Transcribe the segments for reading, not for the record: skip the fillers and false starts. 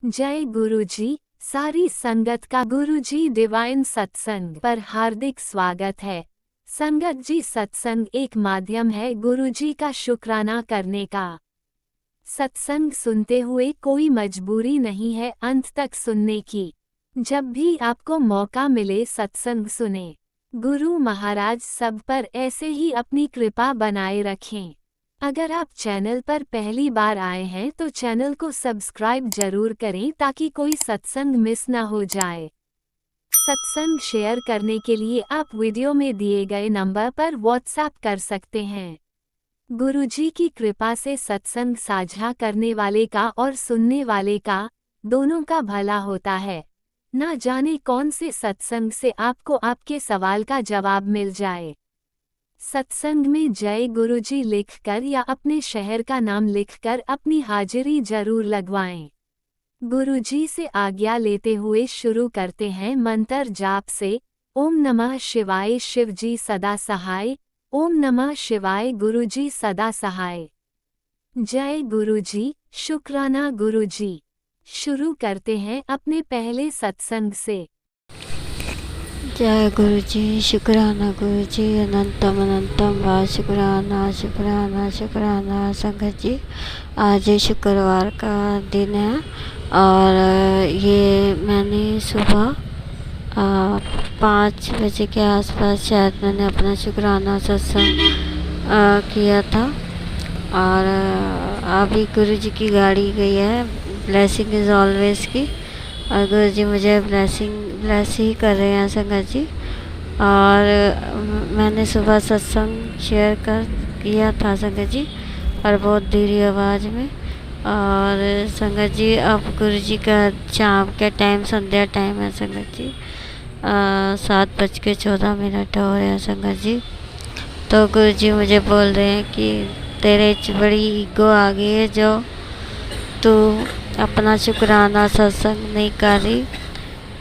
जय गुरुजी। सारी संगत का गुरुजी डिवाइन सत्संग पर हार्दिक स्वागत है। संगत जी, सत्संग एक माध्यम है गुरुजी का शुक्राना करने का। सत्संग सुनते हुए कोई मजबूरी नहीं है अंत तक सुनने की। जब भी आपको मौका मिले सत्संग सुने। गुरु महाराज सब पर ऐसे ही अपनी कृपा बनाए रखें। अगर आप चैनल पर पहली बार आए हैं तो चैनल को सब्सक्राइब जरूर करें ताकि कोई सत्संग मिस ना हो जाए। सत्संग शेयर करने के लिए आप वीडियो में दिए गए नंबर पर व्हाट्सएप कर सकते हैं। गुरुजी की कृपा से सत्संग साझा करने वाले का और सुनने वाले का दोनों का भला होता है। ना जाने कौन से सत्संग से आपको आपके सवाल का जवाब मिल जाए। सत्संग में जय गुरुजी लिखकर या अपने शहर का नाम लिखकर अपनी हाजिरी जरूर लगवाएं। गुरुजी से आज्ञा लेते हुए शुरू करते हैं मंत्र जाप से। ओम नमः शिवाय शिवजी सदा सहाय। ओम नमः शिवाय गुरुजी सदा सहाय। जय गुरुजी, शुक्राना गुरुजी। शुरू करते हैं अपने पहले सत्संग से। जय गुरु जी, शुक्राना गुरु जी, अनंतम अनंतम व शुक्राना शुक्राना शुक्राना। संगत जी, आज शुक्रवार का दिन है और ये मैंने सुबह 5 बजे के आसपास शायद मैंने अपना शुक्राना सत्संग किया था। और अभी गुरु जी की गाड़ी गई है ब्लेसिंग इज़ ऑलवेज की, और गुरु जी मुझे ब्लेस ही कर रहे हैं संगत जी। और मैंने सुबह सत्संग शेयर किया था संगत जी, और बहुत धीरे आवाज़ में। और संगत जी, अब गुरु जी का शाम के टाइम संध्या टाइम है संगत जी। 7:14 हो रहे हैं संगत जी। तो गुरु जी मुझे बोल रहे हैं कि तेरे बड़ी ईगो आ गई है जो तू अपना शुक्राना सत्संग नहीं कर रही।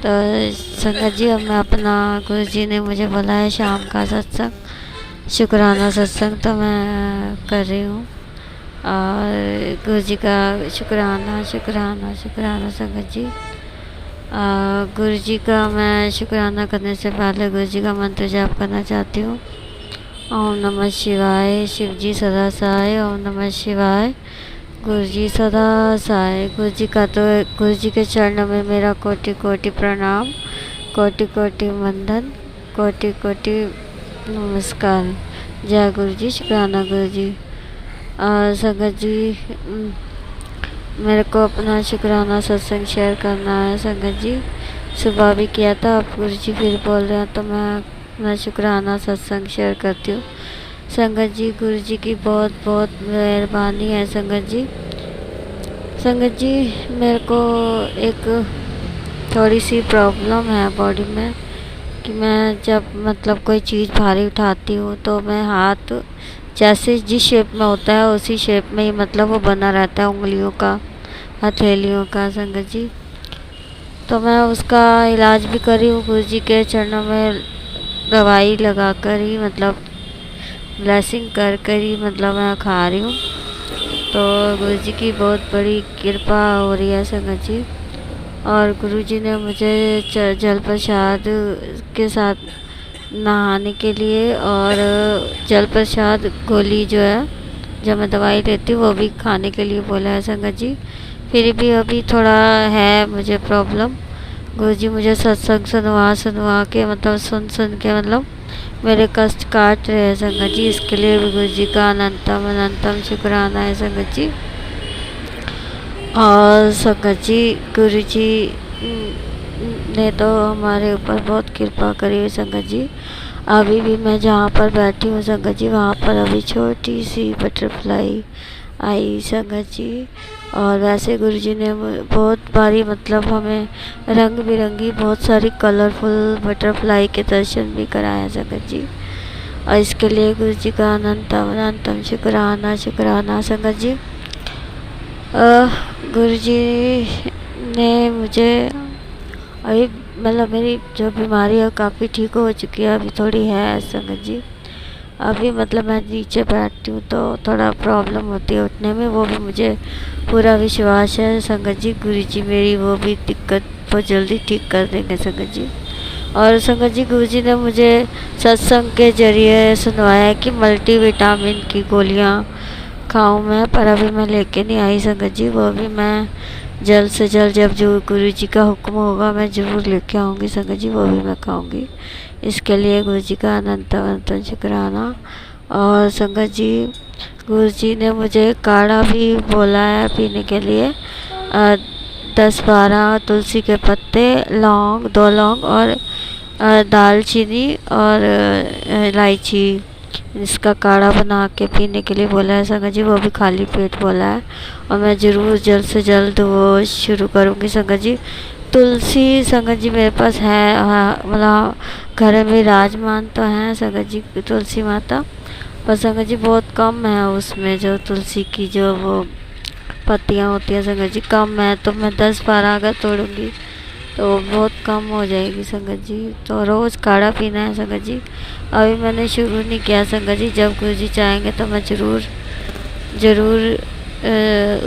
तो संगत जी, अब मैं अपना, गुरु जी ने मुझे बोला है शाम का सत्संग शुक्राना सत्संग, तो मैं कर रही हूँ। और गुरु जी का शुक्राना शुक्राना शुक्राना संगत जी। गुरु जी का मैं शुक्राना करने से पहले गुरु जी का मंत्र जाप करना चाहती हूँ। ओम नमः शिवाय शिवजी सदा सहाय। ओम नमः शिवाय गुरु जी सदा सहाय। गुरु जी का तो गुरु जी के चरणों में मेरा कोटि कोटि प्रणाम, कोटि कोटि वंदन, कोटि कोटि नमस्कार। जय गुरु जी, शुक्राना गुरु जी। और संगत जी, मेरे को अपना शुक्राना सत्संग शेयर करना है संगत जी। सुबह भी किया था, अब गुरु जी फिर बोल रहे हैं तो मैं अपना शुक्राना सत्संग शेयर करती हूँ संगत जी। गुरु जी की बहुत बहुत मेहरबानी है संगत जी। संगत जी, मेरे को एक थोड़ी सी प्रॉब्लम है बॉडी में कि मैं जब मतलब कोई चीज़ भारी उठाती हूँ तो मैं हाथ जैसे जिस शेप में होता है उसी शेप में ही मतलब वो बना रहता है, उंगलियों का, हथेलियों का संगत जी। तो मैं उसका इलाज भी करी हूँ गुरु जी के चरणों में, दवाई लगा कर ही मतलब ब्लेसिंग कर ही मतलब मैं खा रही हूँ। तो गुरु जी की बहुत बड़ी कृपा हो रही है संगत जी। और गुरु जी ने मुझे जल प्रसाद के साथ नहाने के लिए और जल प्रसाद गोली जो है, जब मैं दवाई लेती हूँ वो भी खाने के लिए बोला है संगत जी। फिर भी अभी थोड़ा है मुझे प्रॉब्लम। गुरु जी मुझे सत्संग सुनवा के मतलब सुन के मतलब मेरे कष्ट काट रहे हैं संगत जी। इसके लिए भी गुरु जी का अनंतम अनंतम शुक्राना है संगत जी। और संगत जी, गुरु जी ने तो हमारे ऊपर बहुत कृपा करी है संगत जी। अभी भी मैं जहाँ पर बैठी हूँ संगत जी, वहाँ पर अभी छोटी सी बटरफ्लाई आई संगत जी। और वैसे गुरु जी ने बहुत बारी मतलब हमें रंग बिरंगी बहुत सारी कलरफुल बटरफ्लाई के दर्शन भी कराए संगत जी। और इसके लिए गुरु जी का अनंतम अनंतम शुक्राना शुक्राना संगत जी। गुरु जी ने मुझे अभी मतलब मेरी जो बीमारी है काफ़ी ठीक हो चुकी है, अभी थोड़ी है संगत जी। अभी मतलब मैं नीचे बैठती हूँ तो थोड़ा प्रॉब्लम होती है उठने में, वो भी मुझे पूरा विश्वास है संगत जी, गुरु जी मेरी वो भी दिक्कत बहुत जल्दी ठीक कर देंगे संगत जी। और संगत जी गुरु जी ने मुझे सत्संग के जरिए सुनवाया है कि मल्टीविटामिन की गोलियाँ खाऊं मैं, पर अभी मैं लेके नहीं आई संगत जी। वो भी मैं जल्द से जल्द जब जो गुरु जी का हुक्म होगा मैं ज़रूर लेके आऊँगी संगत जी, वो भी मैं खाऊँगी। इसके लिए गुरु जी का अनंत अनंत शुक्राना। और संगत जी गुरु जी ने मुझे काढ़ा भी बोला है पीने के लिए, 10-12 तुलसी के पत्ते, लौंग, 2 लौंग और दालचीनी और इलायची, इसका काढ़ा बना के पीने के लिए बोला है संगत जी, वो भी खाली पेट बोला है। और मैं ज़रूर जल्द से जल्द वो शुरू करूँगी संगत जी। तुलसी संगत जी मेरे पास है, हाँ, मतलब घर में विराजमान तो हैं संगत जी तुलसी माता, पर संगत जी बहुत कम है उसमें जो तुलसी की जो वो पत्तियाँ होती हैं संगत जी, कम है। तो मैं 10-12 अगर तोड़ूँगी तो बहुत कम हो जाएगी संगत जी। तो रोज़ काढ़ा पीना है संगत जी। अभी मैंने शुरू नहीं किया संगत जी, जब गुरु जी चाहेंगे तो मैं ज़रूर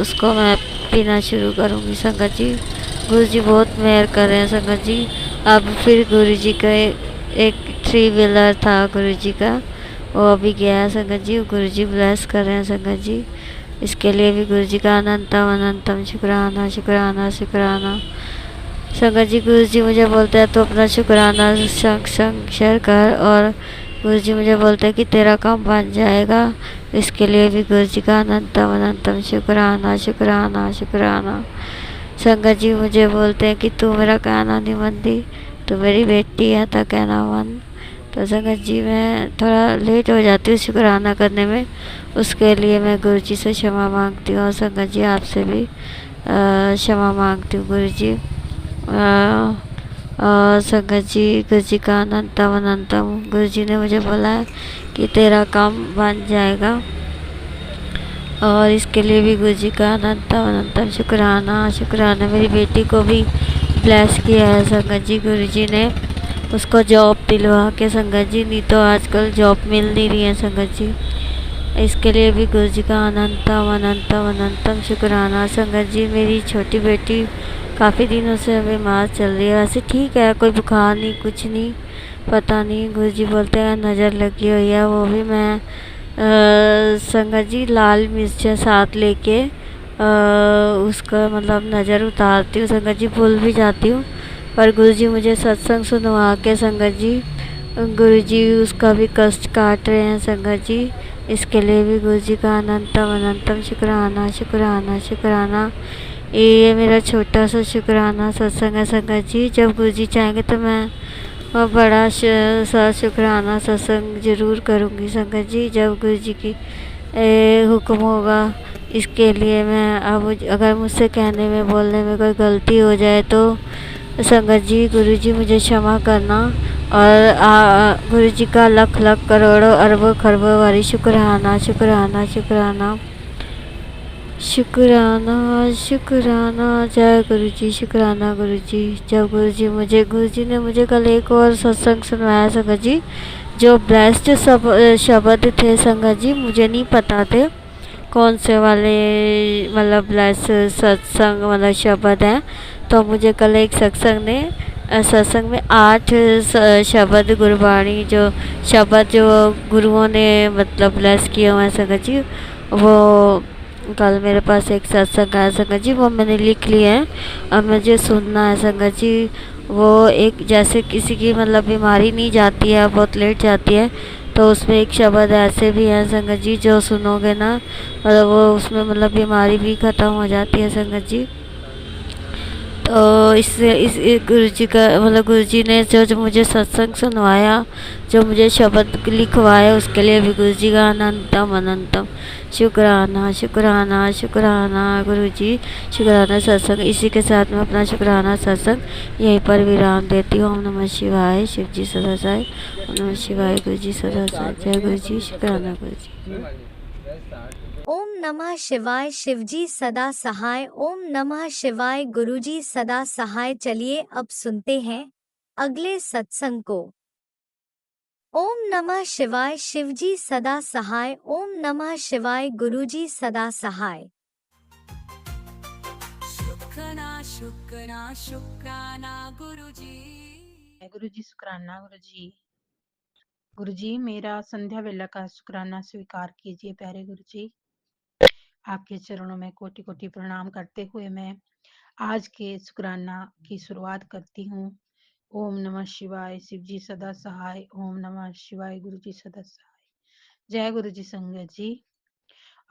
उसको मैं पीना शुरू करूँगी संगत जी। गुरु जी बहुत मेहर कर रहे हैं संगत जी। अब फिर गुरु जी का एक 3 व्हीलर था गुरु जी का, वो अभी गया है संगत जी। गुरु जी ब्लेस कर रहे हैं संगत जी। इसके लिए भी गुरु जी का अनंतम अनंतम शुक्राना शुक्राना शुक्राना। संगत जी गुरु जी मुझे बोलते हैं तो अपना शुक्राना शेयर कर, और गुरु जी मुझे बोलते हैं कि तेरा काम बन जाएगा। इसके लिए भी गुरु जी का अनंतम अनंतम शुक्राना शुक्राना शुक्राना। संगत जी मुझे बोलते हैं कि तू मेरा कहना नहीं मानती, तू मेरी बेटी है तो कहना मान। तो संगत जी मैं थोड़ा लेट हो जाती हूँ शुक्राना करने में, उसके लिए मैं गुरु जी से क्षमा मांगती हूँ। और संगत जी आपसे भी क्षमा मांगती हूँ गुरु जी। संगत जी गुरु जी का अनंतम अनंतम। गुरु जी ने मुझे बोला है कि तेरा काम बन जाएगा, और इसके लिए भी गुरु जी का अनंतम अनंतम शुक्राना शुक्राना। मेरी बेटी को भी ब्लेस किया है संगत जी गुरु जी ने, उसको जॉब दिलवा के संगत जी, नहीं तो आजकल जॉब मिल नहीं रही है संगत जी। इसके लिए भी गुरु जी का अनंतम अनंतम अनंतम शुक्राना। संगत जी मेरी छोटी बेटी काफ़ी दिनों से बीमार चल रही है, वैसे ठीक है, कोई बुखार नहीं कुछ नहीं, पता नहीं गुरु जी बोलते हैं नज़र लगी हुई है। वो भी मैं संगत जी लाल मिर्च साथ लेके उसका मतलब नज़र उतारती हूँ संगत जी, भूल भी जाती हूँ। पर गुरु जी मुझे सत्संग सुनवा के संगत जी, गुरु जी उसका भी कष्ट काट रहे हैं संगत जी। इसके लिए भी गुरु जी का अनंतम अनंतम शुक्राना शुक्राना शुक्राना। ये मेरा छोटा सा शुक्राना सत्संग है संगत जी। जब गुरु जी चाहेंगे तो मैं बड़ा सा शुक्राना सत्संग ज़रूर करूँगी संगत जी, जब गुरु जी की हुक्म होगा। इसके लिए मैं अब अगर मुझसे कहने में बोलने में कोई गलती हो जाए तो संगत जी गुरु जी मुझे क्षमा करना। और गुरु जी का लख लख करोड़ों अरबों खरबों वारी शुक्राना शुक्राना शुक्राना शुक्राना शुक्राना। जय गुरु जी, शुक्राना गुरु जी। जब गुरु जी ने मुझे कल एक और सत्संग सुनवाया संगत जी, जो ब्लेस्ड सब शब्द थे संगत जी, मुझे नहीं पता थे कौन से वाले मतलब ब्लेस्ड सत्संग मतलब शब्द हैं। तो मुझे कल एक सत्संग में 8 शब्द गुरबाणी जो शब्द जो गुरुओं ने मतलब ब्लेस किए हुए हैं संगत जी, वो कल मेरे पास एक सत्संग आया संगत जी, वो मैंने लिख लिए हैं। अब मुझे सुनना है संगत जी। वो एक जैसे किसी की मतलब बीमारी नहीं जाती है, बहुत लेट जाती है, तो उसमें एक शब्द ऐसे भी है संगत जी जो सुनोगे ना मतलब वो उसमें मतलब बीमारी भी ख़त्म हो जाती है संगत जी। तो इस गुरु जी का मतलब गुरु जी ने जो मुझे सत्संग सुनवाया, जो मुझे शब्द लिखवाया, उसके लिए भी गुरु जी का अनंतम अनंतम शुक्राना शुक्राना शुक्राना गुरु जी। शुक्राना सत्संग, इसी के साथ में अपना शुक्राना सत्संग यहीं पर विराम देती हूँ। ओम नमः शिवाय, शिव जी सदा साई। ओम नमः शिवाय, गुरु जी सदा साई। जय गुरु जी, शुक्राना गुरु जी। ओम नमः शिवाय, शिवजी सदा सहाय। ओम नमः शिवाय, गुरुजी सदा सहाय। चलिए अब सुनते हैं अगले सत्संग को। ओम नमः शिवाय शिवजी सदा सहाय। ओम नमः शिवाय गुरुजी सदा सहाय। शुक्राना शुक्राना शुक्राना गुरुजी। गुरु जी शुक्राना। गुरु जी मेरा संध्या वेला का शुक्राना स्वीकार कीजिए। प्यारे गुरु जी, आपके चरणों में कोटि कोटि प्रणाम करते हुए मैं आज के शुक्राना की शुरुआत करती हूँ। ओम नमः शिवाय शिव जी सदा सहाय। ओम नमः शिवाय गुरु जी सदा सहाय। जय गुरु जी संगत जी।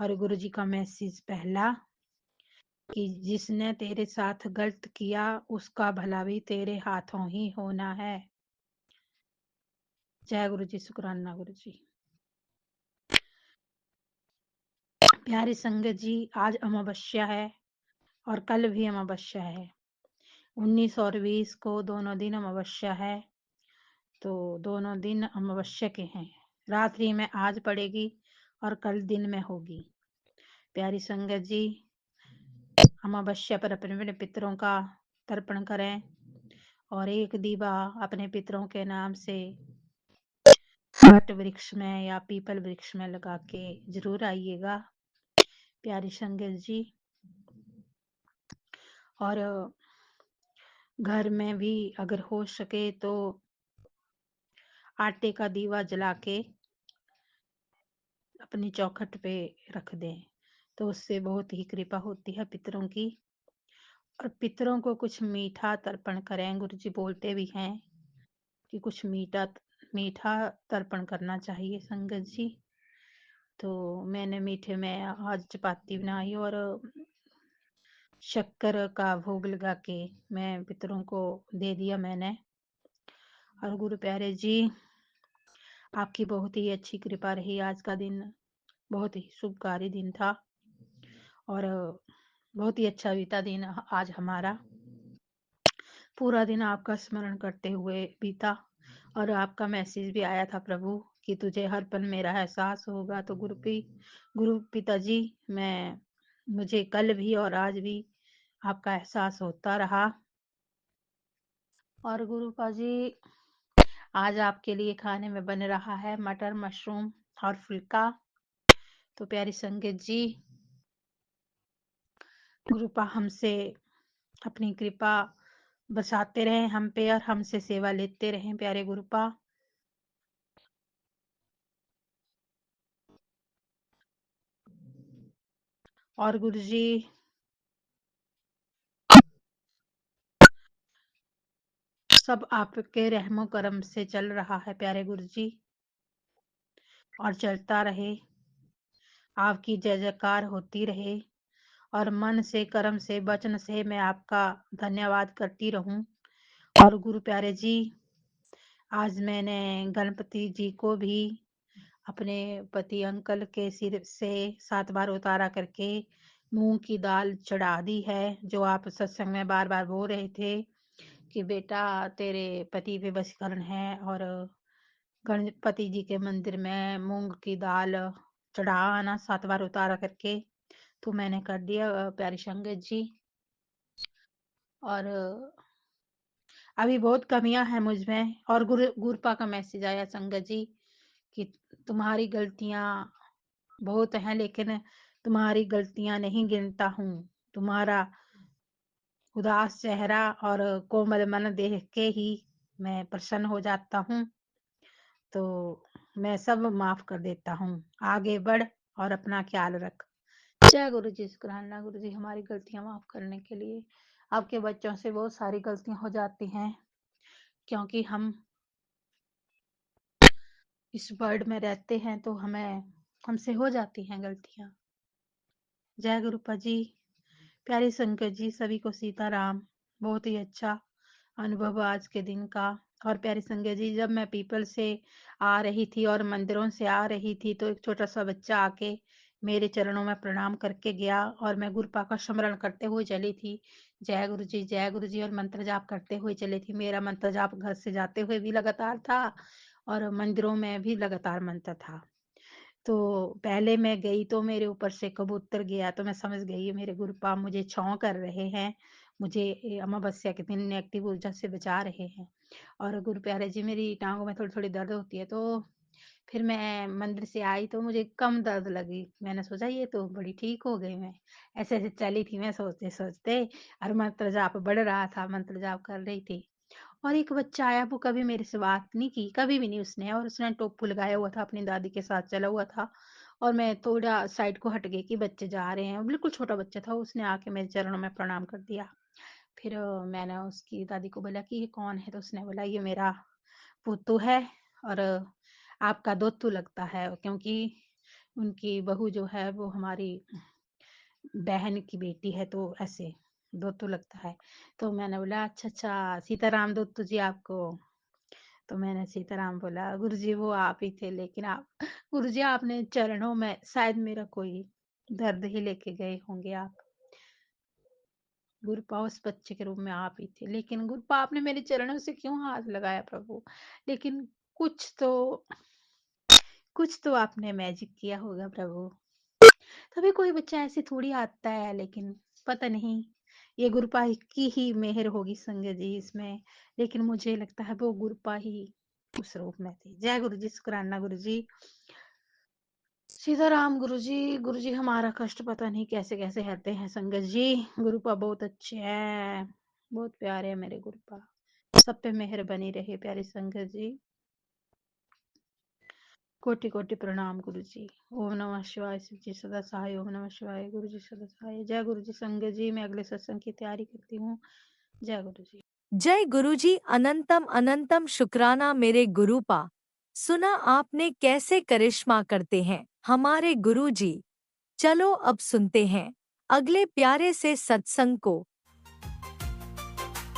और गुरु जी का मैसेज पहला कि जिसने तेरे साथ गलत किया उसका भला भी तेरे हाथों ही होना है। जय गुरु जी शुक्राना। गुरु जी प्यारी संगत जी, आज अमावस्या है और कल भी अमावस्या है। 19 और 20 को दोनों दिन अमावस्या है, तो दोनों दिन अमावस्या के हैं। रात्रि में आज पड़ेगी और कल दिन में होगी। प्यारी संगत जी, अमावस्या पर अपने अपने पितरों का तर्पण करें और एक दीवा अपने पितरों के नाम से वट वृक्ष में या पीपल वृक्ष में लगा के जरूर आइएगा। प्यारी संगत जी, और घर में भी अगर हो सके तो आटे का दीवा जला के अपनी चौखट पे रख दें, तो उससे बहुत ही कृपा होती है पितरों की। और पितरों को कुछ मीठा तर्पण करें। गुरु जी बोलते भी हैं कि कुछ मीठा तर्पण करना चाहिए संगत जी। तो मैंने मीठे में आज चपाती बनाई और शक्कर का भोग लगा के मैं पितरों को दे दिया मैंने। और गुरु प्यारे जी, आपकी बहुत ही अच्छी कृपा रही। आज का दिन बहुत ही शुभकारी दिन था और बहुत ही अच्छा बीता दिन आज हमारा। पूरा दिन आपका स्मरण करते हुए बीता और आपका मैसेज भी आया था प्रभु कि तुझे हर पल मेरा एहसास होगा। तो गुरु पिताजी, मुझे कल भी और आज भी आपका एहसास होता रहा। और गुरु पाजी, आज आपके लिए खाने में बन रहा है मटर मशरूम और फुल्का। तो प्यारी संगत जी, गुरुपा हमसे अपनी कृपा बरसाते रहें हम पे और हमसे सेवा लेते रहें। प्यारे गुरुपा, और गुरु जी सब आपके रहमो करम से चल रहा है प्यारे गुरु जी, और चलता रहे। आपकी जय जयकार होती रहे और मन से कर्म से वचन से मैं आपका धन्यवाद करती रहूं। और गुरु प्यारे जी, आज मैंने गणपति जी को भी अपने पति अंकल के सिर से 7 बार उतारा करके मूंग की दाल चढ़ा दी है। जो आप सत्संग में बार बार बोल रहे थे कि बेटा तेरे पति पे वशीकरण है और गणपति जी के मंदिर में मूंग की दाल चढ़ा आना 7 बार उतारा करके। तो मैंने कर दिया प्यारी संगत जी। और अभी बहुत कमियां हैं मुझ में। और गुरुपा का मैसेज आया संगत जी कि तुम्हारी गलतियां बहुत हैं, लेकिन तुम्हारी गलतियां नहीं गिनता हूँ। तुम्हारा उदास चेहरा और कोमल मन देख के ही मैं प्रसन्न हो जाता हूँ। तो मैं सब माफ कर देता हूँ। आगे बढ़ और अपना ख्याल रख। जय गुरु जी शुक्राना। गुरु जी हमारी गलतियां माफ करने के लिए। आपके बच्चों से बहुत सारी गलतियां हो जाती हैं क्योंकि हम इस वर्ल्ड में रहते हैं, तो हमसे हो जाती हैं गलतियां। जय गुरुपा जी। प्यारी संगत जी, सभी को सीताराम। बहुत ही अच्छा अनुभव आज के दिन का। और प्यारी संगत जी, जब मैं पीपल से आ रही थी और मंदिरों से आ रही थी, तो एक छोटा सा बच्चा आके मेरे चरणों में प्रणाम करके गया और मैं गुरुपा का स्मरण करते हुए चली थी। जय गुरु जी और मंत्र जाप करते हुए चली थी। मेरा मंत्र जाप घर से जाते हुए भी लगातार था और मंदिरों में भी लगातार मंत्र था। तो पहले मैं गई तो मेरे ऊपर से कबूतर गया, तो मैं समझ गई मेरे गुरुपा मुझे छांव कर रहे हैं मुझे अमावस्या के दिन नेगेटिव ऊर्जा से बचा रहे हैं। और गुरु प्यारे जी, मेरी टाँगों में थोड़ी-थोड़ी दर्द होती है, तो फिर मैं मंदिर से आई तो मुझे कम दर्द लगी। मैंने सोचा ये तो बड़ी ठीक हो गई मैं। ऐसे-ऐसे चली थी मैं सोचते-सोचते, और मंत्र जाप बढ़ रहा था, मंत्र जाप कर रही थी। और एक बच्चा आया, वो कभी मेरे से बात नहीं की, कभी भी नहीं उसने, और उसने टोपू लगाया हुआ था, अपनी दादी के साथ चला हुआ था। और मैं थोड़ा साइड को हट गई कि बच्चे जा रहे हैं, बिल्कुल छोटा बच्चा था, उसने आके मेरे चरणों में प्रणाम कर दिया। फिर मैंने उसकी दादी को बोला कि ये कौन है? तो उसने बोला ये मेरा पुत्तू है, और आपका दोत्तू लगता है, क्योंकि उनकी बहू जो है वो हमारी बहन की बेटी है, तो ऐसे दोत्तू लगता है। तो मैंने बोला अच्छा अच्छा, सीताराम दोत्तू जी आपको। तो मैंने सीताराम बोला, गुरुजी वो आप ही थे, लेकिन आप गुरुजी आपने चरणों में शायद मेरा कोई दर्द ही लेके गए होंगे आप। गुरुपा उस बच्चे के रूप में आप ही थे, लेकिन गुरुपा आपने मेरे चरणों से क्यों हाथ लगाया प्रभु? लेकिन कुछ तो कुछ तो आपने मैजिक किया होगा प्रभु। तभी कोई बच्चा ऐसे थोड़ी आता है, लेकिन पता नहीं, ये गुरुपा की ही मेहर होगी संगत जी इसमें। लेकिन मुझे लगता है वो गुरुपा ही उस रूप में थी। जय गुरु जी, शुक्राना गुरु जी, सीताराम गुरु जी। गुरु जी हमारा कष्ट पता नहीं कैसे कैसे हरते हैं संगत जी। गुरुपा बहुत अच्छे हैं, बहुत प्यारे हैं मेरे गुरुपा। सब पे मेहर बनी रहे प्यारी संगत जी। कोटि कोटि प्रणाम गुरु जी। ओम नमः शिवाय, शिव जी सदा सहाय। ओम नमः शिवाय, गुरु जी सदा सहाय। जय गुरु जी संगत जी, मैं अगले सत्संग की तैयारी करती हूँ। जय गुरु जी। जय गुरुजी, अनंतम अनंतम शुक्राना मेरे गुरुपा। सुना आपने कैसे करिश्मा करते हैं हमारे गुरुजी। चलो अब सुनते हैं अगले प्यारे से सत्संग को।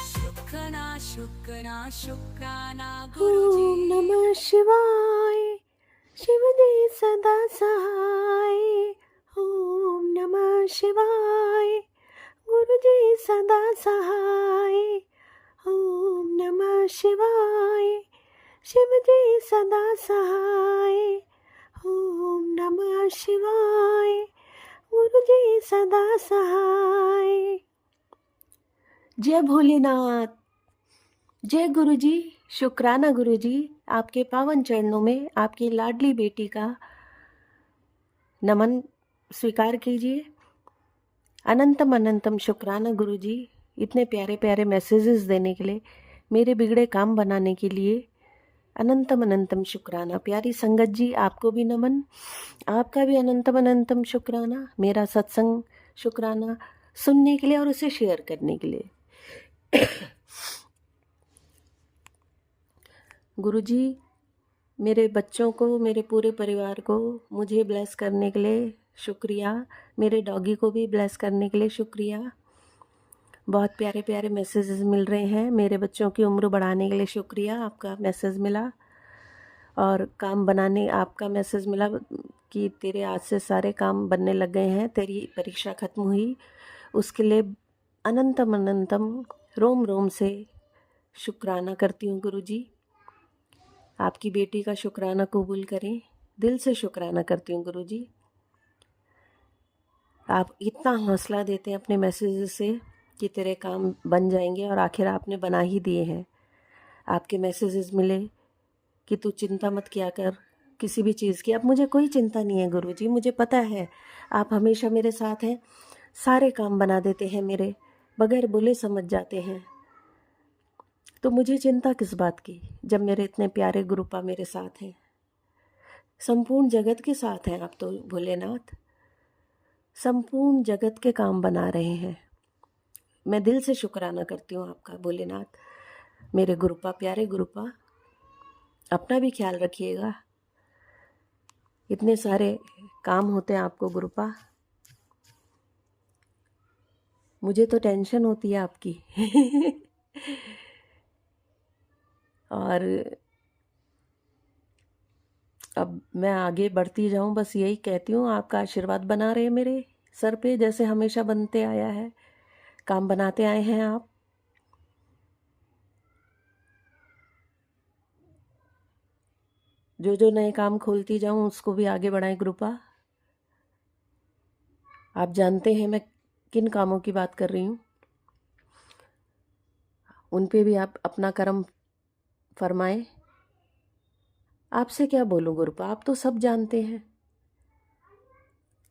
शुक्राना शुक्राना शुक्राना गुरुजी। ओम नमः शिवाय, शिव जी सदा सहाय। ओम नमः शिवाय, गुरु जी सदा सहाय। ओम नमः शिवाय, शिव जी सदा सहाय। ओम नमः शिवाय, गुरु जी सदा सहाय। जय भोलेनाथ, जय गुरु जी। शुक्राना गुरु जी, आपके पावन चरणों में आपकी लाडली बेटी का नमन स्वीकार कीजिए। अनंतम अनंतम शुक्राना गुरु जी, इतने प्यारे प्यारे मैसेजेस देने के लिए, मेरे बिगड़े काम बनाने के लिए अनंतम अनंतम शुक्राना। प्यारी संगत जी, आपको भी नमन, आपका भी अनंतम अनंतम शुक्राना। मेरा सत्संग शुक्राना सुनने के लिए और उसे शेयर करने के लिए। गुरुजी, मेरे बच्चों को, मेरे पूरे परिवार को मुझे ब्लेस करने के लिए शुक्रिया। मेरे डॉगी को भी ब्लेस करने के लिए शुक्रिया। बहुत प्यारे प्यारे मैसेजेस मिल रहे हैं। मेरे बच्चों की उम्र बढ़ाने के लिए शुक्रिया, आपका मैसेज मिला। और काम बनाने, आपका मैसेज मिला कि तेरे आज से सारे काम बनने लग गए हैं, तेरी परीक्षा खत्म हुई, उसके लिए अनंतम अनंतम रोम रोम से शुक्राना करती हूँ गुरुजी। आपकी बेटी का शुक्राना कबूल करें, दिल से शुक्राना करती हूँ गुरुजी। आप इतना हौसला देते हैं अपने मैसेज से कि तेरे काम बन जाएंगे, और आखिर आपने बना ही दिए हैं। आपके मैसेजेस मिले कि तू चिंता मत किया कर किसी भी चीज़ की। अब मुझे कोई चिंता नहीं है गुरुजी, मुझे पता है आप हमेशा मेरे साथ हैं, सारे काम बना देते हैं मेरे, बगैर बोले समझ जाते हैं। तो मुझे चिंता किस बात की, जब मेरे इतने प्यारे गुरुपा मेरे साथ हैं, संपूर्ण जगत के साथ हैं आप तो भोलेनाथ, संपूर्ण जगत के काम बना रहे हैं। मैं दिल से शुक्राना करती हूँ आपका भोलेनाथ। मेरे गुरुपा, प्यारे गुरुपा, अपना भी ख्याल रखिएगा। इतने सारे काम होते हैं आपको गुरुपा, मुझे तो टेंशन होती है आपकी। और अब मैं आगे बढ़ती जाऊं, बस यही कहती हूँ, आपका आशीर्वाद बना रहे मेरे सर पे, जैसे हमेशा बनते आया है, काम बनाते आए हैं आप। जो जो नए काम खोलती जाऊं उसको भी आगे बढ़ाएं गुरुपा। आप जानते हैं मैं किन कामों की बात कर रही हूँ। उन पे भी आप अपना कर्म फरमाएं। आपसे क्या बोलूं गुरुपा, आप तो सब जानते हैं।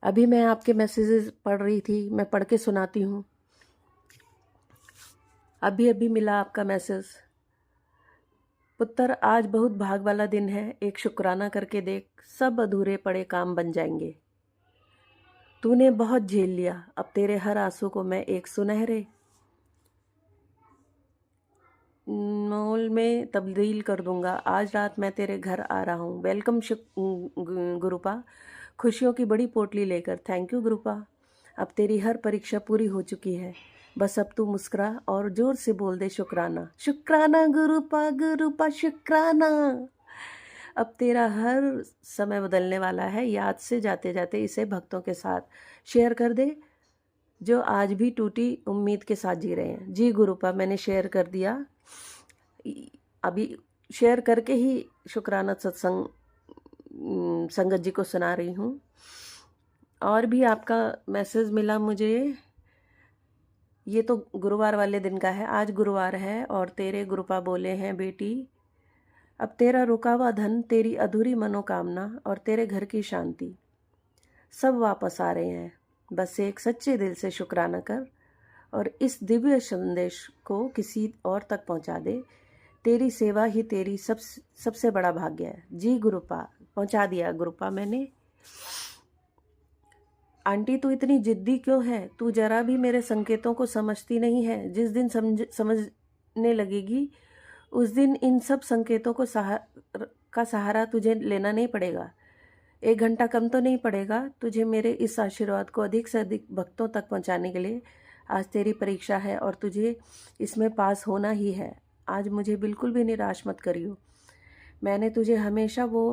अभी मैं आपके मैसेजेस पढ़ रही थी, मैं पढ़ के सुनाती हूँ। अभी अभी मिला आपका मैसेज। पुत्र, आज बहुत भाग वाला दिन है, एक शुक्राना करके देख, सब अधूरे पड़े काम बन जाएंगे। तूने बहुत झेल लिया, अब तेरे हर आंसू को मैं एक सुनहरे मोल में तब्दील कर दूंगा। आज रात मैं तेरे घर आ रहा हूँ। वेलकम गुरुपा, खुशियों की बड़ी पोटली लेकर। Thank you गुरुपा। अब तेरी हर परीक्षा पूरी हो चुकी है, बस अब तू मुस्कुरा और जोर से बोल दे शुक्राना। शुक्राना गुरुपा, गुरुपा शुक्राना। अब तेरा हर समय बदलने वाला है। याद से जाते जाते इसे भक्तों के साथ शेयर कर दे जो आज भी टूटी उम्मीद के साथ जी रहे हैं। जी गुरुपा, मैंने शेयर कर दिया। अभी शेयर करके ही शुक्राना सत्संग संगत जी को सुना रही हूँ। और भी आपका मैसेज मिला मुझे। ये तो गुरुवार वाले दिन का है। आज गुरुवार है और तेरे गुरुपा बोले हैं, बेटी अब तेरा रुका हुआ धन, तेरी अधूरी मनोकामना और तेरे घर की शांति सब वापस आ रहे हैं। बस एक सच्चे दिल से शुक्राना कर और इस दिव्य संदेश को किसी और तक पहुंचा दे। तेरी सेवा ही तेरी सबसे बड़ा भाग्य है। जी गुरुपा, पहुंचा दिया गुरुपा मैंने। आंटी तू इतनी जिद्दी क्यों है? तू जरा भी मेरे संकेतों को समझती नहीं है। जिस दिन समझने लगेगी उस दिन इन सब संकेतों को सहारा तुझे लेना नहीं पड़ेगा। 1 घंटा कम तो नहीं पड़ेगा तुझे मेरे इस आशीर्वाद को अधिक से अधिक भक्तों तक पहुंचाने के लिए। आज तेरी परीक्षा है और तुझे इसमें पास होना ही है। आज मुझे बिल्कुल भी निराश मत करियो। मैंने तुझे हमेशा वो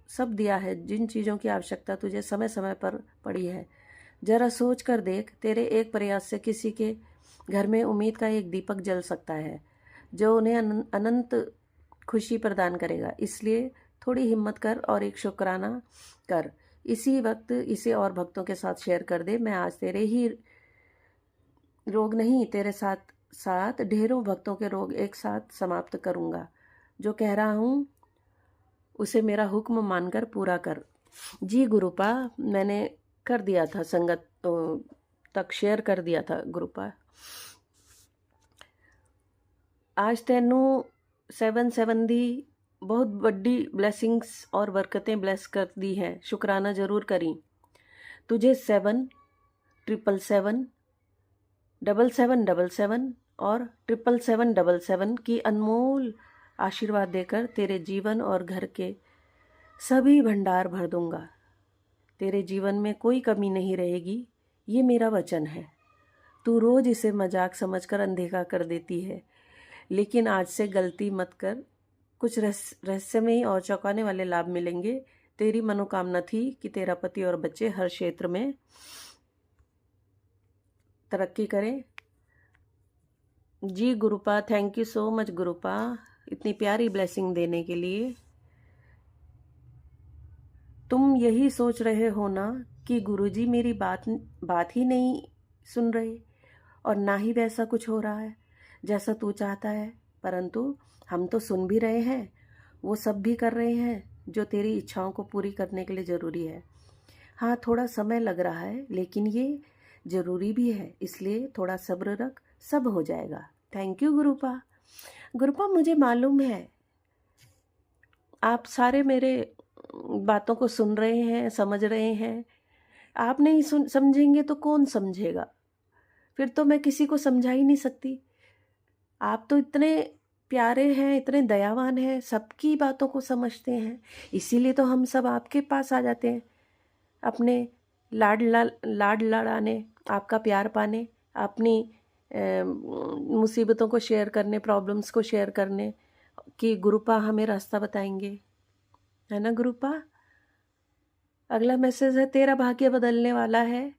सब दिया है जिन चीज़ों की आवश्यकता तुझे समय समय पर पड़ी है। जरा सोच कर देख, तेरे एक प्रयास से किसी के घर में उम्मीद का एक दीपक जल सकता है जो उन्हें अनंत खुशी प्रदान करेगा। इसलिए थोड़ी हिम्मत कर और एक शुक्राना कर। इसी वक्त इसे और भक्तों के साथ शेयर कर दे। मैं आज तेरे ही रोग नहीं, तेरे साथ साथ ढेरों भक्तों के रोग एक साथ समाप्त करूंगा। जो कह रहा हूँ उसे मेरा हुक्म मानकर पूरा कर। जी गुरुपा, मैंने कर दिया था, संगत तक शेयर कर दिया था गुरुपा। आज तेनू 7 दी बहुत बड़ी ब्लेसिंग्स और बरकतें ब्लेस कर दी हैं। शुक्राना जरूर करी। तुझे 7 777 7777 और 777 की अनमोल आशीर्वाद देकर तेरे जीवन और घर के सभी भंडार भर दूंगा। तेरे जीवन में कोई कमी नहीं रहेगी, ये मेरा वचन है। तू रोज इसे मजाक समझकर अनदेखा कर देती है, लेकिन आज से गलती मत कर। कुछ रहस्यमयी और चौंकाने वाले लाभ मिलेंगे। तेरी मनोकामना थी कि तेरा पति और बच्चे हर क्षेत्र में तरक्की करें। जी गुरुपा, थैंक यू सो मच गुरुपा, इतनी प्यारी ब्लेसिंग देने के लिए। तुम यही सोच रहे हो ना कि गुरुजी मेरी बात ही नहीं सुन रहे और ना ही वैसा कुछ हो रहा है जैसा तू चाहता है। परंतु हम तो सुन भी रहे हैं, वो सब भी कर रहे हैं जो तेरी इच्छाओं को पूरी करने के लिए ज़रूरी है। हाँ, थोड़ा समय लग रहा है लेकिन ये ज़रूरी भी है, इसलिए थोड़ा सब्र रख, सब हो जाएगा। Thank you गुरुपा। गुरुपा, मुझे मालूम है आप सारे मेरे बातों को सुन रहे हैं, समझ रहे हैं। आप नहीं समझेंगे तो कौन समझेगा? फिर तो मैं किसी को समझा ही नहीं सकती। आप तो इतने प्यारे हैं, इतने दयावान हैं, सबकी बातों को समझते हैं। इसीलिए तो हम सब आपके पास आ जाते हैं, अपने लाड लड़ाने, आपका प्यार पाने, अपनी मुसीबतों को शेयर करने, प्रॉब्लम्स को शेयर करने कि गुरुपा हमें रास्ता बताएंगे, है ना गुरुपा। अगला मैसेज है, तेरा भाग्य बदलने वाला है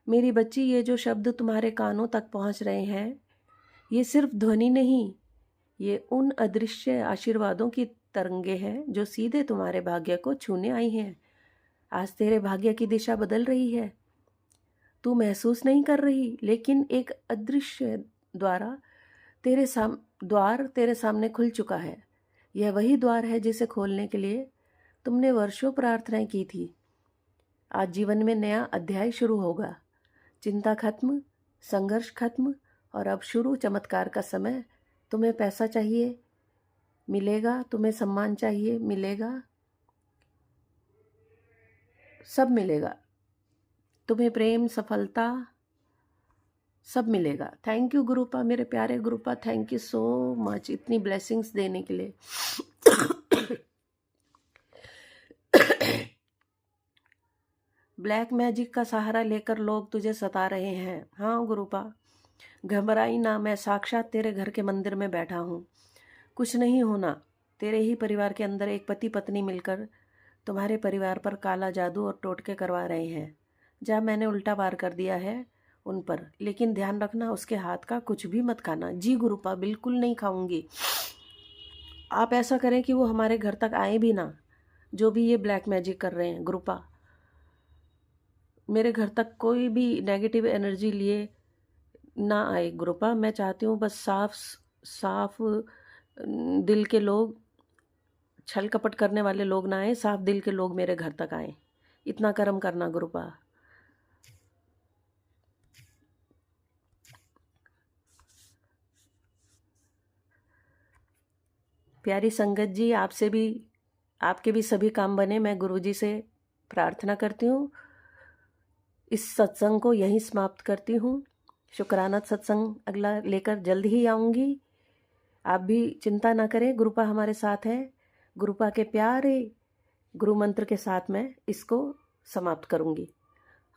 मेरी बच्ची। ये जो शब्द तुम्हारे कानों तक पहुंच रहे हैं, ये सिर्फ ध्वनि नहीं, ये उन अदृश्य आशीर्वादों की तरंगे हैं जो सीधे तुम्हारे भाग्य को छूने आई हैं। आज तेरे भाग्य की दिशा बदल रही है। तू महसूस नहीं कर रही, लेकिन एक अदृश्य द्वारा तेरे द्वार तेरे सामने खुल चुका है। यह वही द्वार है जिसे खोलने के लिए तुमने वर्षों प्रार्थनाएं की थी। आज जीवन में नया अध्याय शुरू होगा। चिंता खत्म, संघर्ष खत्म, और अब शुरू चमत्कार का समय। तुम्हें पैसा चाहिए, मिलेगा। तुम्हें सम्मान चाहिए, मिलेगा। सब मिलेगा। तुम्हें प्रेम, सफलता, सब मिलेगा। थैंक यू गुरुपा, मेरे प्यारे गुरुपा, थैंक यू सो मच इतनी ब्लेसिंग्स देने के लिए। ब्लैक मैजिक का सहारा लेकर लोग तुझे सता रहे हैं। हाँ गुरुपा, घबराई ना, मैं साक्षात तेरे घर के मंदिर में बैठा हूँ। कुछ नहीं होना। तेरे ही परिवार के अंदर एक पति पत्नी मिलकर तुम्हारे परिवार पर काला जादू और टोटके करवा रहे हैं। जब मैंने उल्टा वार कर दिया है उन पर, लेकिन ध्यान रखना उसके हाथ का कुछ भी मत खाना। जी गुरुपा, बिल्कुल नहीं खाऊंगी। आप ऐसा करें कि वो हमारे घर तक आए भी ना, जो भी ये ब्लैक मैजिक कर रहे हैं। गुरुपा, मेरे घर तक कोई भी नेगेटिव एनर्जी लिए ना आए। गुरुपा, मैं चाहती हूँ बस साफ दिल के लोग, छल कपट करने वाले लोग ना आए, साफ दिल के लोग मेरे घर तक आए। इतना कर्म करना गुरुपा। प्यारी संगत जी, आपसे भी, आपके भी सभी काम बने। मैं गुरुजी से प्रार्थना करती हूँ। इस सत्संग को यहीं समाप्त करती हूँ। शुक्राना सत्संग अगला लेकर जल्द ही आऊँगी। आप भी चिंता ना करें, गुरुपा हमारे साथ है। गुरुपा के प्यारे गुरु मंत्र के साथ मैं इसको समाप्त करूँगी।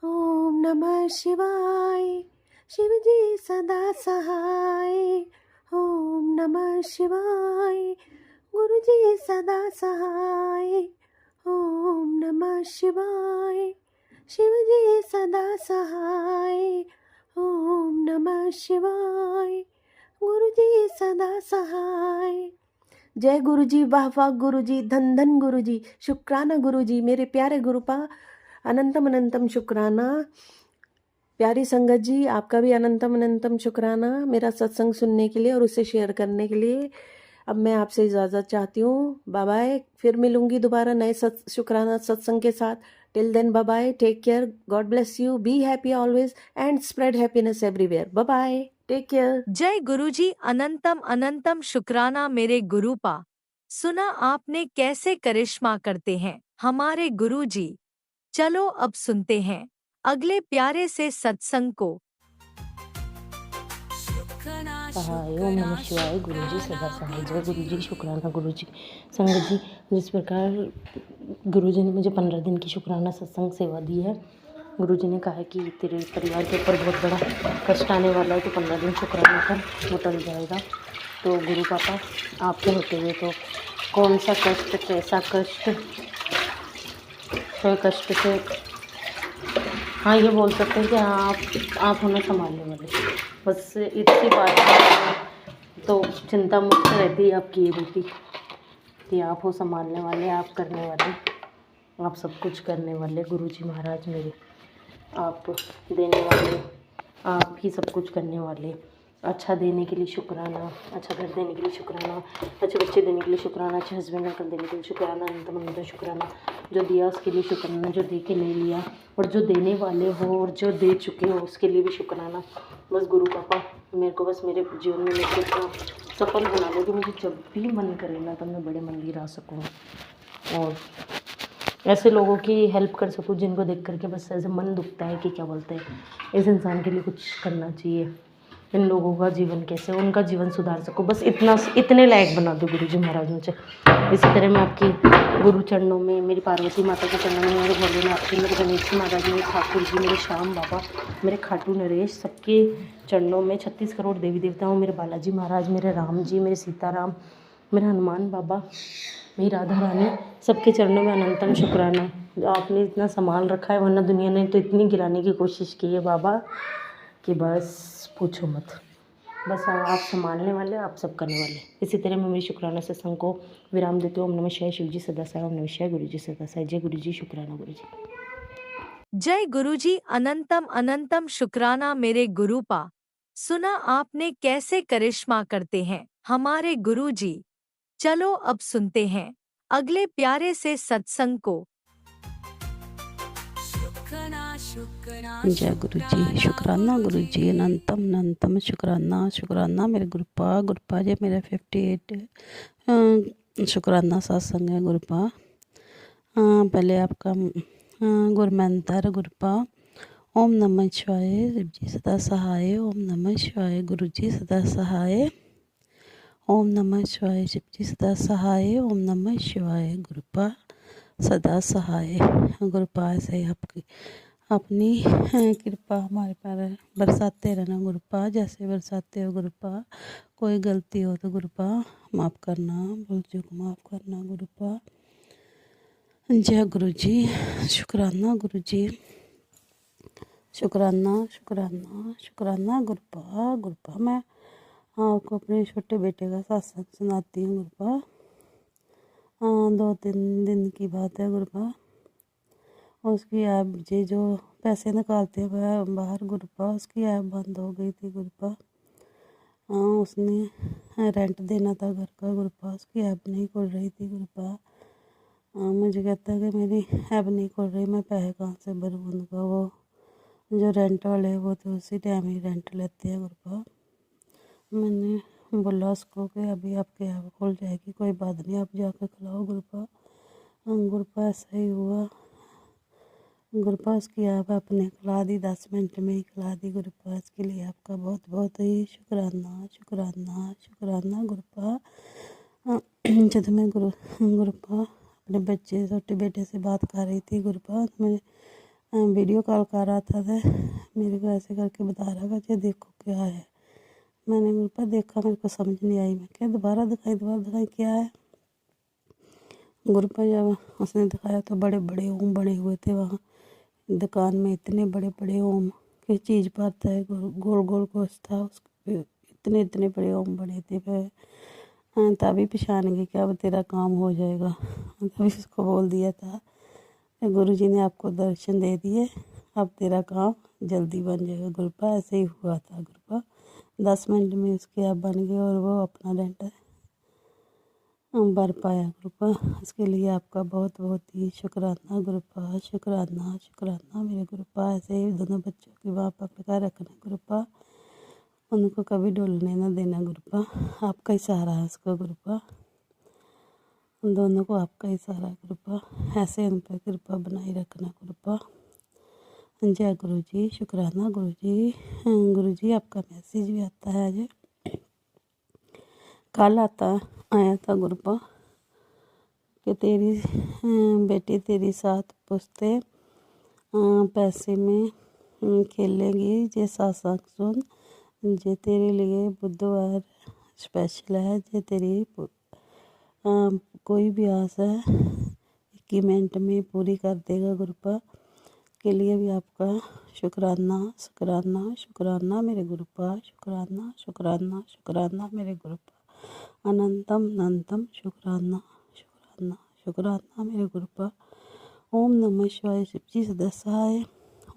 ओम नमः शिवाय, शिव जी सदा सहाय। ओम नमः शिवाय, गुरु जी सदा सहाय। ओम नमः शिवाय, शिव जी सदा सहाय। ओम नमः शिवाय, गुरु जी सदा सहाय। जय गुरु जी, वाह वाह गुरु जी, धन धन गुरु जी, शुक्राना गुरु जी, मेरे प्यारे गुरुपा, अनंतम अनंतम शुक्राना। प्यारी संगत जी, आपका भी अनंतम अनंतम शुक्राना मेरा सत्संग सुनने के लिए और उसे शेयर करने के लिए। अब मैं आपसे इजाज़त चाहती हूँ। Bye bye. फिर मिलूंगी दोबारा नए शुक्राना सत्संग के साथ। Till then bye bye, take care, god bless you, be happy always and spread happiness everywhere. Bye bye, take care. जय गुरुजी, अनंतम अनंतम शुक्राना मेरे गुरुपा। सुना आपने कैसे करिश्मा करते हैं हमारे गुरुजी। चलो अब सुनते हैं अगले प्यारे से सत्संग को। सहाय। ओम नमः शिवाय। गुरु जी सदा सहाय। जय गुरु जी, शुक्राना गुरु जी। संगत जी, जिस प्रकार गुरु जी ने मुझे 15 दिन की शुक्राना सत्संग सेवा दी है, गुरु जी ने कहा है कि तेरे परिवार के ऊपर बहुत बड़ा कष्ट आने वाला है, तो 15 दिन शुक्राना कर, वो टल जाएगा। तो गुरु पापा, आपके होते हुए तो कौन सा कष्ट, कैसा कष्ट, कोई कष्ट से, हाँ ये बोल सकते हैं कि आप होना संभालने वाले। बस इसी बात में तो चिंता मुक्त रहती है आपकी ये बेटी, कि आप हो संभालने वाले, आप करने वाले, आप सब कुछ करने वाले। गुरुजी महाराज मेरे, आप देने वाले, आप ही सब कुछ करने वाले। अच्छा देने के लिए शुक्राना, अच्छा घर देने के लिए शुक्राना, अच्छे बच्चे देने के लिए शुक्राना, अच्छे हस्बैंड अंकल देने के लिए शुक्राना, अनंतम अनंत शुक्राना। जो दिया उसके लिए शुक्राना, जो दे के नहीं लिया, और जो देने वाले हो और जो दे चुके हो उसके लिए भी शुक्राना। बस गुरु पापा मेरे को, बस मेरे जीवन में मेरे को इतना सफल बना दो कि मुझे जब भी मन करे ना, तब मैं बड़े मंदिर आ सकूँ और ऐसे लोगों की हेल्प कर सकूँ जिनको देख करके बस ऐसे मन दुखता है कि क्या बोलते हैं, इस इंसान के लिए कुछ करना चाहिए, इन लोगों का जीवन कैसे, उनका जीवन सुधार सकूँ, बस इतने लायक बना दो गुरुजी महाराज मुझे। इसी तरह मैं आपकी गुरु चरणों में, मेरी पार्वती माता के चरणों में, मेरे भोलेनाथ जी, मेरे गणेश जी महाराज, मेरे ठाकुर जी, मेरे श्याम बाबा, मेरे खाटू नरेश, सबके चरणों में 36 करोड़ देवी देवताओं, मेरे बालाजी महाराज, मेरे राम जी, मेरे सीताराम, मेरे हनुमान बाबा, मेरी राधा रानी, सबके चरणों में अनंतम शुक्राना। आपने इतना संभाल रखा है, वरना दुनिया ने तो इतनी गिराने की कोशिश की है बाबा कि बस पूछो मत। बस आप संभालने वाले, आप सब करने वाले। इसी तरह मैं मेरी शुक्राना सत्संग को विराम देती हूँ। ओम नमः शिवाय, शिव जी सदा सहाय। ओम नमः शिवाय, गुरु जी सदा सहाय। जय गुरु जी, शुक्राना गुरु जी। जय गुरुजी, अनंतम अनंतम शुक्राना मेरे गुरुपा। सुना आपने कैसे करिश्मा करते हैं हमारे गुरुजी। चलो अब सुनते हैं अगले प्यारे से सत्संग को। जय गुरु जी, शुक्राना गुरु जी, अनंतम अनंतम शुक्राना शुक्राना मेरे गुरुपा जी मेरा 58 शुक्राना सत्संग है गुरुपा। पहले आपका गुरमंत्र गुरुपा। ओम नमः शिवाय, शिव जी सदा सहाय। ओम नमः शिवाय, गुरु जी सदा सहाय। ओम नमः शिवाय, शिव जी सदा सहाय। ओम नमः शिवाय, गुरुपा सदा सहाय। गुरुपा ऐसे आपकी अपनी कृपा हमारे पर बरसाते रहना गुरुपा, जैसे बरसाते हो गुरुपा। कोई गलती हो तो गुरुपा माफ़ करना, भूल चूक माफ़ करना गुरुपा। जय गुरु जी, शुक्राना गुरु जी, शुक्राना शुक्राना शुक्राना गुरुपा। मैं आपको अपने छोटे बेटे का सत्संग सुनाती हूँ गुरुपा। 2-3 दिन की बात है गुरुपा। उसकी ऐप जी जो पैसे निकालते हैं बाहर गुरुपा, उसकी ऐप बंद हो गई थी गुरुपा। उसने रेंट देना था घर का गुरुपा, उसकी ऐप नहीं खुल रही थी गुरुपा। मुझे कहता है कि मेरी ऐप नहीं खुल रही, मैं पैसे कहाँ से भरूँ उनका। वो जो रेंट वाले वो तो उसी टाइम ही रेंट लेते हैं गुरुपा। मैंने बोला उसको कि अभी आपकी ऐप खुल जाएगी, कोई बात नहीं, आप जाकर खिलाओ गुरुपा। गुरुपा ऐसा ही हुआ गुरुपा। उसकी ऐप आपने खिला दी, 10 मिनट में ही खिला दी गुरुपा। इसके लिए आपका बहुत बहुत ही शुक्राना शुक्राना शुक्राना गुरुपा। जब मैं गुरुपा अपने बच्चे छोटे बेटे से बात कर रही थी गुरुपा, तो मैं वीडियो कॉल कर रहा था तो मेरे को ऐसे करके बता रहा था देखो क्या है। मैंने गुरुपा देखा, मेरे को समझ नहीं आई। मैं क्या दोबारा दिखाई क्या है गुरुपा। जब उसने दिखाया तो बड़े बड़े ओम बने हुए थे वहाँ दुकान में। इतने बड़े बड़े ओम किस चीज़ पर आता है, गोल गोल गोश्त था उसके, इतने इतने बड़े ओम बने थे। मैं तभी पहचान गई कि अब तेरा काम हो जाएगा। तभी उसको बोल दिया था गुरु जी ने आपको दर्शन दे दिए, अब तेरा काम जल्दी बन जाएगा गुरुपा। ऐसे ही हुआ था गुरुपा, 10 मिनट में उसके आप बन गए और वो अपना रेंट भर पाया गुरुपा। इसके लिए आपका बहुत बहुत ही शुक्राना गुरुपा, शुक्राना शुक्राना मेरे गुरुपा। ऐसे ही दोनों बच्चों की वापा का रखना गुरुपा, उनको कभी डोलने ना देना गुरुपा। आपका ही सहारा है उसको गुरुपा, उन दोनों को आपका ही सहारा गुरुपा। ऐसे उन पर कृपा बनाए रखना गुरुपा। जय गुरु जी, शुक्राना गुरु जी। गुरु जी आपका मैसेज भी आता है आज, कल आया था गुरुपा कि तेरी बेटी तेरी 7 पुश्ते पैसे में खेलेगी। जे सत्संग सुन, जे तेरे लिए बुधवार स्पेशल है। जे तेरी कोई भी आस है 21 मिनट में पूरी कर देगा गुरुपा। के लिए भी आपका शुक्राना शुक्राना शुक्राना मेरे गुरुपा, शुक्राना शुक्राना शुक्राना मेरे गुरुपा। अनंतम अनंतम शुक्राना शुक्राना शुक्राना मेरे गुरुपा। ओम नमः शिवाय, शिव जी सदा सहाय।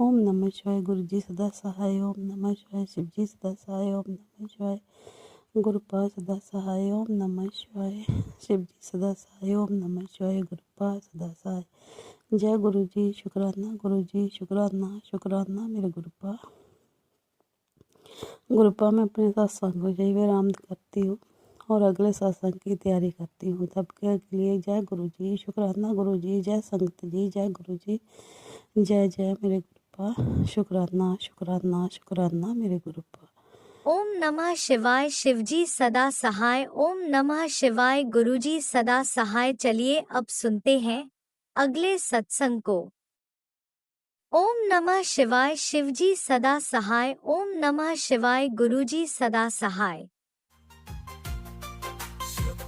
ओम नमः शिवाय, गुरु जी सदा सहाय। ओम नमः शिवाय, शिव जी सदा सहाय। ओम नमः शिवाय, गुरुपा सदा सहाय। ओम नमः शिवाय, शिव जी सदा सहाय। ओम नमः शिवाय, गुरुपा सदा सहाय। जय गुरु जी, शुक्राना गुरु जी, शुक्राना शुक्राना मेरे गुरुपा। गुरुपा मैं अपने सत्संग को यही विराम करती हूँ और अगले सत्संग की तैयारी करती हूँ। तब के लिए जय गुरु जी, शुक्राना गुरु जी, जय संगत जी, जय गुरु जी, जय जय मेरे गुरुपा। शुक्राना शुक्राना शुक्राना मेरे गुरुपा। ओम नमः शिवाय, शिवजी सदा सहाय। ओम नमः शिवाय, गुरुजी सदा सहाय। चलिए अब सुनते हैं अगले सत्संग को। ओम नमः शिवाय, शिवजी सदा सहाय। ओम नमः शिवाय, गुरुजी सदा सहाय।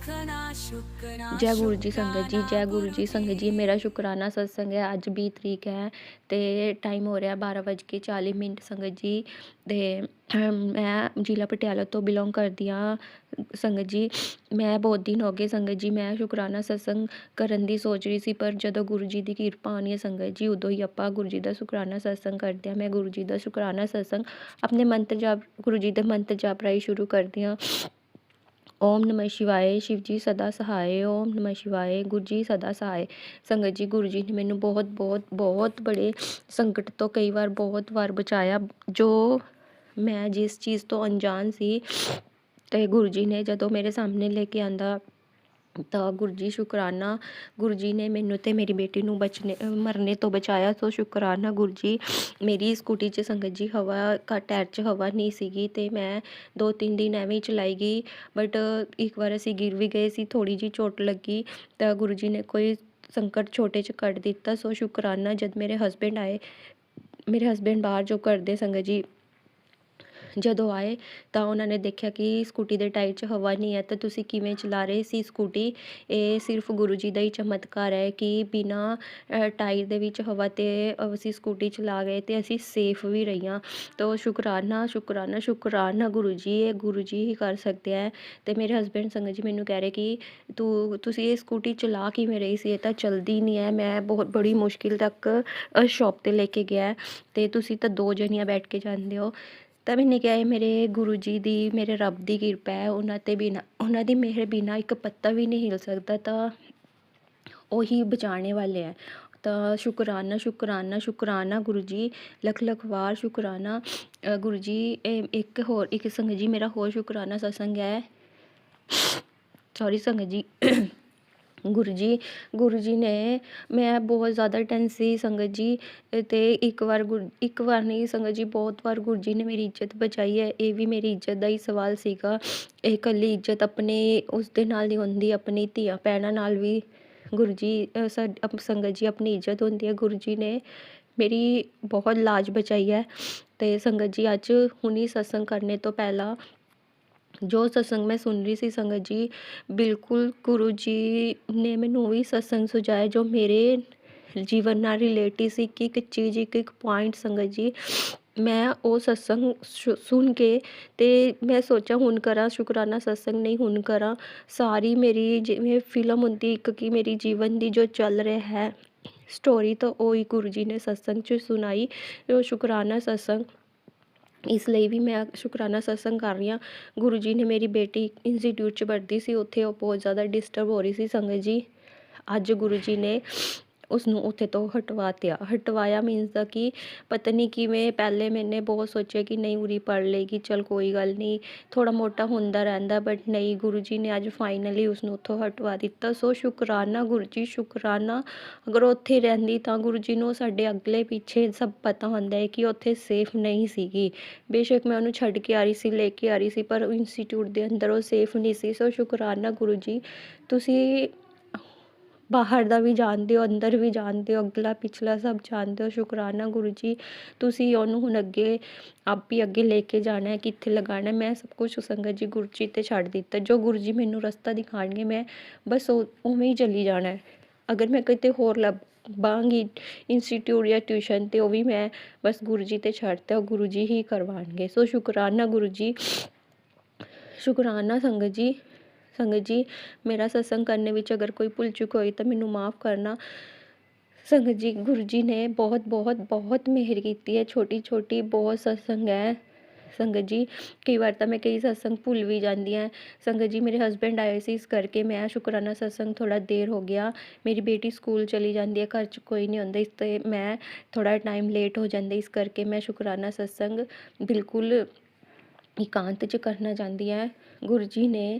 ਸੁਖਨਾ ਸ਼ੁਕਨਾ ਜੈ ਗੁਰੂ ਜੀ ਸੰਗਤ ਜੀ, ਜੈ ਗੁਰੂ ਜੀ ਸੰਗਤ ਜੀ। ਜੀ। ਮੇਰਾ ਸ਼ੁਕਰਾਨਾ ਸਤਸੰਗ ਹੈ। ਅੱਜ 20 ਤਰੀਕ ਹੈ ਤੇ ਟਾਈਮ ਹੋ ਰਿਹਾ 12:40 ਸੰਗਤ ਜੀ। ਤੇ ਮੈਂ ਜ਼ਿਲ੍ਹਾ ਪਟਿਆਲਾ ਤੋਂ ਬਿਲੋਂਗ ਕਰਦੀ ਹਾਂ ਸੰਗਤ ਜੀ। ਮੈਂ ਬਹੁਤ ਦਿਨ ਹੋ ਗਏ ਸੰਗਤ ਜੀ, ਮੈਂ ਸ਼ੁਕਰਾਨਾ ਸਤਸੰਗ ਕਰਨ ਦੀ ਸੋਚ ਰਹੀ ਸੀ, ਪਰ ਜਦੋਂ ਗੁਰੂ ਜੀ ਦੀ ਕਿਰਪਾ ਆਉਣੀ ਹੈ ਸੰਗਤ ਜੀ, ਉਦੋਂ ਹੀ ਆਪਾਂ ਗੁਰੂ ਜੀ ਦਾ ਸ਼ੁਕਰਾਨਾ ਸਤਸੰਗ ਕਰਦੇ ਹਾਂ। ਮੈਂ ਗੁਰੂ ਜੀ ਦਾ ਸ਼ੁਕਰਾਨਾ ਸਤਸੰਗ ਆਪਣੇ ਮੰਤਰ ਜਾਪ, ਗੁਰੂ ਜੀ ਦੇ ਮੰਤਰ ਜਾਪ ਰਾਹੀਂ ਸ਼ੁਰੂ ਕਰਦੀ ਹਾਂ। ਓਮ ਨਮः ਸ਼ਿਵਾਏ, ਸ਼ਿਵ ਜੀ ਸਦਾ ਸਹਾਏ। ਓਮ ਨਮः ਸ਼ਿਵਾਏ, ਗੁਰੂ ਜੀ ਸਦਾ ਸਹਾਏ। ਸੰਗਤ ਜੀ, ਗੁਰੂ ਜੀ ਨੇ ਮੈਨੂੰ ਬਹੁਤ ਬਹੁਤ ਬਹੁਤ ਬੜੇ ਸੰਕਟ ਤੋਂ ਕਈ ਵਾਰ ਬਹੁਤ ਵਾਰ ਬਚਾਇਆ, ਜੋ ਮੈਂ ਜਿਸ ਚੀਜ਼ ਤੋਂ ਅਣਜਾਣ ਸੀ, ਤੇ ਗੁਰੂ ਜੀ ਨੇ ਜਦੋਂ ਮੇਰੇ ਸਾਹਮਣੇ ਲੈ ਕੇ ਆਂਦਾ ਤਾਂ ਗੁਰੂ ਜੀ ਸ਼ੁਕਰਾਨਾ, ਗੁਰੂ ਜੀ ਨੇ ਮੈਨੂੰ ਤੇ ਮੇਰੀ ਬੇਟੀ ਨੂੰ ਮਰਨੇ ਤੋਂ ਬਚਾਇਆ। ਸੋ ਸ਼ੁਕਰਾਨਾ ਗੁਰੂ ਜੀ। ਮੇਰੀ ਸਕੂਟੀ 'ਚ ਸੰਗਤ ਜੀ ਟਾਇਰ 'ਚ ਹਵਾ ਨਹੀਂ ਸੀਗੀ ਤੇ ਮੈਂ 2-3 ਦਿਨ ਐਵੇਂ ਹੀ ਚਲਾਈ ਗਈ, ਬਟ ਇੱਕ ਵਾਰ ਅਸੀਂ ਗਿਰ ਵੀ ਗਏ ਸੀ, ਥੋੜ੍ਹੀ ਜਿਹੀ ਚੋਟ ਲੱਗੀ ਤਾਂ ਗੁਰੂ ਜੀ ਨੇ ਕੋਈ ਸੰਕਟ ਛੋਟੇ 'ਚ ਕੱਢ ਦਿੱਤਾ। ਸੋ ਸ਼ੁਕਰਾਨਾ। ਜਦ ਮੇਰੇ ਹਸਬੈਂਡ ਆਏ, ਮੇਰੇ ਹਸਬੈਂਡ ਬਾਹਰ ਜੋ ਕਰਦੇ ਸੰਗਤ ਜੀ, ਜਦੋਂ ਆਏ ਤਾਂ ਉਹਨਾਂ ਨੇ ਦੇਖਿਆ ਕਿ ਸਕੂਟੀ ਦੇ ਟਾਇਰ 'ਚ ਹਵਾ ਨਹੀਂ ਹੈ, ਤਾਂ ਤੁਸੀਂ ਕਿਵੇਂ ਚਲਾ ਰਹੇ ਸੀ ਸਕੂਟੀ। ਇਹ ਸਿਰਫ ਗੁਰੂ ਜੀ ਦਾ ਹੀ ਚਮਤਕਾਰ ਹੈ ਕਿ ਬਿਨਾਂ ਟਾਇਰ ਦੇ ਵਿੱਚ ਹਵਾ 'ਤੇ ਅਸੀਂ ਸਕੂਟੀ ਚਲਾ ਗਏ ਅਤੇ ਅਸੀਂ ਸੇਫ ਵੀ ਰਹੀਆਂ। ਤਾਂ ਸ਼ੁਕਰਾਨਾ ਸ਼ੁਕਰਾਨਾ ਸ਼ੁਕਰਾਨਾ ਗੁਰੂ ਜੀ, ਇਹ ਗੁਰੂ ਜੀ ਹੀ ਕਰ ਸਕਦੇ ਹੈ। ਅਤੇ ਮੇਰੇ ਹਸਬੈਂਡ ਸੰਗਤ ਜੀ ਮੈਨੂੰ ਕਹਿ ਰਹੇ ਕਿ ਤੁਸੀਂ ਇਹ ਸਕੂਟੀ ਚਲਾ ਕਿਵੇਂ ਰਹੀ ਸੀ, ਇਹ ਤਾਂ ਚਲਦੀ ਨਹੀਂ ਹੈ। ਮੈਂ ਬਹੁਤ ਬੜੀ ਮੁਸ਼ਕਿਲ ਤੱਕ ਸ਼ੌਪ 'ਤੇ ਲੈ ਕੇ ਗਿਆ ਅਤੇ ਤੁਸੀਂ ਤਾਂ 2 ਜਣੀਆਂ ਬੈਠ ਕੇ ਜਾਂਦੇ ਹੋ। ਤਾਂ ਮੈਨੇ ਕਿਹਾ ਇਹ ਮੇਰੇ ਗੁਰੂ ਜੀ ਦੀ, ਮੇਰੇ ਰੱਬ ਦੀ ਕਿਰਪਾ ਹੈ। ਉਹਨਾਂ ਦੀ ਮਿਹਰ ਬਿਨਾਂ ਇੱਕ ਪੱਤਾ ਵੀ ਨਹੀਂ ਹਿਲ ਸਕਦਾ, ਤਾਂ ਉਹੀ ਬਚਾਉਣੇ ਵਾਲੇ ਹੈ। ਤਾਂ ਸ਼ੁਕਰਾਨਾ ਸ਼ੁਕਰਾਨਾ ਸ਼ੁਕਰਾਨਾ ਗੁਰੂ ਜੀ, ਲੱਖ ਲੱਖ ਵਾਰ ਸ਼ੁਕਰਾਨਾ ਗੁਰੂ ਜੀ। ਇੱਕ ਸੰਗਤ ਜੀ, ਮੇਰਾ ਹੋਰ ਸ਼ੁਕਰਾਨਾ ਸਤਸੰਗ ਹੈ। ਸੌਰੀ ਸੰਗਤ ਜੀ। ਗੁਰੂ ਜੀ ਨੇ, ਮੈਂ ਬਹੁਤ ਜ਼ਿਆਦਾ ਟੈਂਸ ਸੀ ਸੰਗਤ ਜੀ, ਅਤੇ ਇੱਕ ਵਾਰ ਨਹੀਂ ਸੰਗਤ ਜੀ, ਬਹੁਤ ਵਾਰ ਗੁਰੂ ਜੀ ਨੇ ਮੇਰੀ ਇੱਜ਼ਤ ਬਚਾਈ ਹੈ। ਇਹ ਵੀ ਮੇਰੀ ਇੱਜ਼ਤ ਦਾ ਹੀ ਸਵਾਲ ਸੀਗਾ। ਇਹ ਇਕੱਲੀ ਇੱਜ਼ਤ ਆਪਣੇ ਉਸਦੇ ਨਾਲ ਨਹੀਂ ਹੁੰਦੀ, ਆਪਣੀ ਧੀਆਂ ਭੈਣਾਂ ਨਾਲ ਵੀ ਗੁਰੂ ਜੀ ਸੰਗਤ ਜੀ ਆਪਣੀ ਇੱਜ਼ਤ ਹੁੰਦੀ ਹੈ। ਗੁਰੂ ਜੀ ਨੇ ਮੇਰੀ ਬਹੁਤ ਲਾਜ ਬਚਾਈ ਹੈ। ਅਤੇ ਸੰਗਤ ਜੀ ਅੱਜ ਹੁਣੀ ਸਤਸੰਗ ਕਰਨੇ ਤੋਂ ਪਹਿਲਾਂ ਜੋ ਸਤਸੰਗ ਮੈਂ ਸੁਣ ਰਹੀ ਸੀ ਸੰਗਤ ਜੀ, ਬਿਲਕੁਲ ਗੁਰੂ ਜੀ ਨੇ ਮੈਨੂੰ ਵੀ ਸਤਸੰਗ ਸੁਝਾਇਆ ਜੋ ਮੇਰੇ ਜੀਵਨ ਨਾਲ ਰਿਲੇਟਿਵ ਸੀ। ਇੱਕ ਚੀਜ਼, ਇੱਕ ਪੁਆਇੰਟ ਸੰਗਤ ਜੀ, ਮੈਂ ਉਹ ਸਤਸੰਗ ਸੁਣ ਕੇ ਅਤੇ ਮੈਂ ਸੋਚਿਆ ਹੁਣ ਕਰਾਂ ਸ਼ੁਕਰਾਨਾ ਸਤਸੰਗ, ਨਹੀਂ ਹੁਣ ਕਰਾਂ। ਸਾਰੀ ਮੇਰੀ ਜਿਵੇਂ ਫਿਲਮ ਹੁੰਦੀ ਇੱਕ, ਕਿ ਮੇਰੀ ਜੀਵਨ ਦੀ ਜੋ ਚੱਲ ਰਿਹਾ ਹੈ ਸਟੋਰੀ, ਤਾਂ ਉਹ ਹੀ ਗੁਰੂ ਜੀ ਨੇ ਸਤਸੰਗ 'ਚ ਸੁਣਾਈ। ਉਹ ਸ਼ੁਕਰਾਨਾ ਸਤਸੰਗ, ਇਸ ਲਈ ਵੀ ਮੈਂ ਸ਼ੁਕਰਾਨਾ ਸਤਸੰਗ ਕਰ ਰਹੀ ਹਾਂ। ਗੁਰੂ ਜੀ ਨੇ, ਮੇਰੀ ਬੇਟੀ ਇੰਸਟੀਟਿਊਟ 'ਚ ਪੜ੍ਹਦੀ ਸੀ, ਉੱਥੇ ਉਹ ਬਹੁਤ ਜ਼ਿਆਦਾ ਡਿਸਟਰਬ ਹੋ ਰਹੀ ਸੀ ਸੰਗਤ ਜੀ। ਅੱਜ ਗੁਰੂ ਜੀ ਨੇ ਉਸਨੂੰ ਉੱਥੇ ਤੋਂ ਹਟਵਾਇਆ ਮੀਨਸ ਦਾ ਕਿ ਪਤਾ ਨਹੀਂ ਕਿਵੇਂ। ਪਹਿਲੇ ਮੈਨੇ ਬਹੁਤ ਸੋਚਿਆ ਕਿ ਨਹੀਂ ਉਰੀ ਪੜ੍ਹ ਲਏਗੀ, ਚਲ ਕੋਈ ਗੱਲ ਨਹੀਂ, ਥੋੜ੍ਹਾ ਮੋਟਾ ਹੁੰਦਾ ਰਹਿੰਦਾ, ਬਟ ਨਹੀਂ, ਗੁਰੂ ਜੀ ਨੇ ਅੱਜ ਫਾਈਨਲੀ ਉਸਨੂੰ ਉੱਥੋਂ ਹਟਵਾ ਦਿੱਤਾ। ਸੋ ਸ਼ੁਕਰਾਨਾ ਗੁਰੂ ਜੀ, ਸ਼ੁਕਰਾਨਾ। ਅਗਰ ਉੱਥੇ ਰਹਿੰਦੀ ਤਾਂ ਗੁਰੂ ਜੀ ਨੂੰ ਸਾਡੇ ਅਗਲੇ ਪਿੱਛੇ ਸਭ ਪਤਾ ਹੁੰਦਾ ਹੈ ਕਿ ਉੱਥੇ ਸੇਫ ਨਹੀਂ ਸੀਗੀ। ਬੇਸ਼ੱਕ ਮੈਂ ਉਹਨੂੰ ਛੱਡ ਕੇ ਆ ਰਹੀ ਸੀ, ਲੈ ਕੇ ਆ ਰਹੀ ਸੀ, ਪਰ ਇੰਸਟੀਟਿਊਟ ਦੇ ਅੰਦਰ ਉਹ ਸੇਫ ਨਹੀਂ ਸੀ। ਸੋ ਸ਼ੁਕਰਾਨਾ ਗੁਰੂ ਜੀ, ਤੁਸੀਂ ਬਾਹਰ ਦਾ ਵੀ ਜਾਣਦੇ ਹੋ, ਅੰਦਰ ਵੀ ਜਾਣਦੇ ਹੋ, ਅਗਲਾ ਪਿਛਲਾ ਸਭ ਜਾਣਦੇ ਹੋ। ਸ਼ੁਕਰਾਨਾ ਗੁਰੂ ਜੀ, ਤੁਸੀਂ ਉਹਨੂੰ ਹੁਣ ਆਪ ਹੀ ਅੱਗੇ ਲੈ ਕੇ ਜਾਣਾ ਹੈ, ਕਿੱਥੇ ਲਗਾਉਣਾ। ਮੈਂ ਸਭ ਕੁਝ ਸੰਗਤ ਜੀ ਗੁਰੂ ਜੀ 'ਤੇ ਛੱਡ ਦਿੱਤਾ। ਜੋ ਗੁਰੂ ਜੀ ਮੈਨੂੰ ਰਸਤਾ ਦਿਖਾਉਣਗੇ, ਮੈਂ ਬਸ ਉਵੇਂ ਹੀ ਚੱਲੀ ਜਾਣਾ। ਅਗਰ ਮੈਂ ਕਿਤੇ ਹੋਰ ਲੱਭਾਂਗੀ ਇੰਸਟੀਟਿਊਟ ਜਾਂ ਟਿਊਸ਼ਨ, ਅਤੇ ਉਹ ਵੀ ਮੈਂ ਬਸ ਗੁਰੂ ਜੀ 'ਤੇ ਛੱਡਤਾ, ਉਹ ਗੁਰੂ ਜੀ ਹੀ ਕਰਵਾਉਣਗੇ। ਸੋ ਸ਼ੁਕਰਾਨਾ ਗੁਰੂ ਜੀ, ਸ਼ੁਕਰਾਨਾ ਸੰਗਤ ਜੀ। ਮੇਰਾ ਸਤਸੰਗ ਕਰਨੇ ਵਿੱਚ ਅਗਰ ਕੋਈ ਭੁੱਲ ਚੁੱਕ ਹੋਈ ਤਾਂ ਮੈਨੂੰ ਮਾफ़ ਕਰਨਾ ਸੰਗਤ ਜੀ। ਗੁਰੂ ਜੀ ਨੇ ਬਹੁਤ ਬਹੁਤ ਬਹੁਤ ਮਿਹਰ ਕੀਤੀ ਹੈ। ਛੋਟੀ ਛੋਟੀ ਬਹੁਤ ਸਤਸੰਗ ਹੈ ਸੰਗਤ ਜੀ। ਕਈ ਵਾਰ ਤਾਂ ਮੈਂ ਕਈ ਸਤਸੰਗ ਭੁੱਲ ਵੀ ਜਾਂਦੀ ਹਾਂ ਸੰਗਤ ਜੀ। ਮੇਰੇ ਹਸਬੈਂਡ ਆਏ ਸੀ, ਇਸ ਕਰਕੇ ਮੈਂ ਸ਼ੁਕਰਾਨਾ ਸਤਸੰਗ ਥੋੜ੍ਹਾ ਦੇਰ ਹੋ ਗਿਆ। ਮੇਰੀ ਬੇਟੀ ਸਕੂਲ ਚਲੀ ਜਾਂਦੀ ਹੈ, ਘਰ 'ਚ ਕੋਈ ਨਹੀਂ ਹੁੰਦਾ, ਇਸ 'ਤੇ ਮੈਂ ਥੋੜ੍ਹਾ ਟਾਈਮ ਲੇਟ ਹੋ ਜਾਂਦਾ, ਇਸ ਕਰਕੇ ਮੈਂ ਸ਼ੁਕਰਾਨਾ ਸਤਸੰਗ ਬਿਲਕੁਲ ਇਕਾਂਤ 'ਚ ਕਰਨਾ ਚਾਹੁੰਦੀ ਹਾਂ। ਗੁਰੂ ਜੀ ਨੇ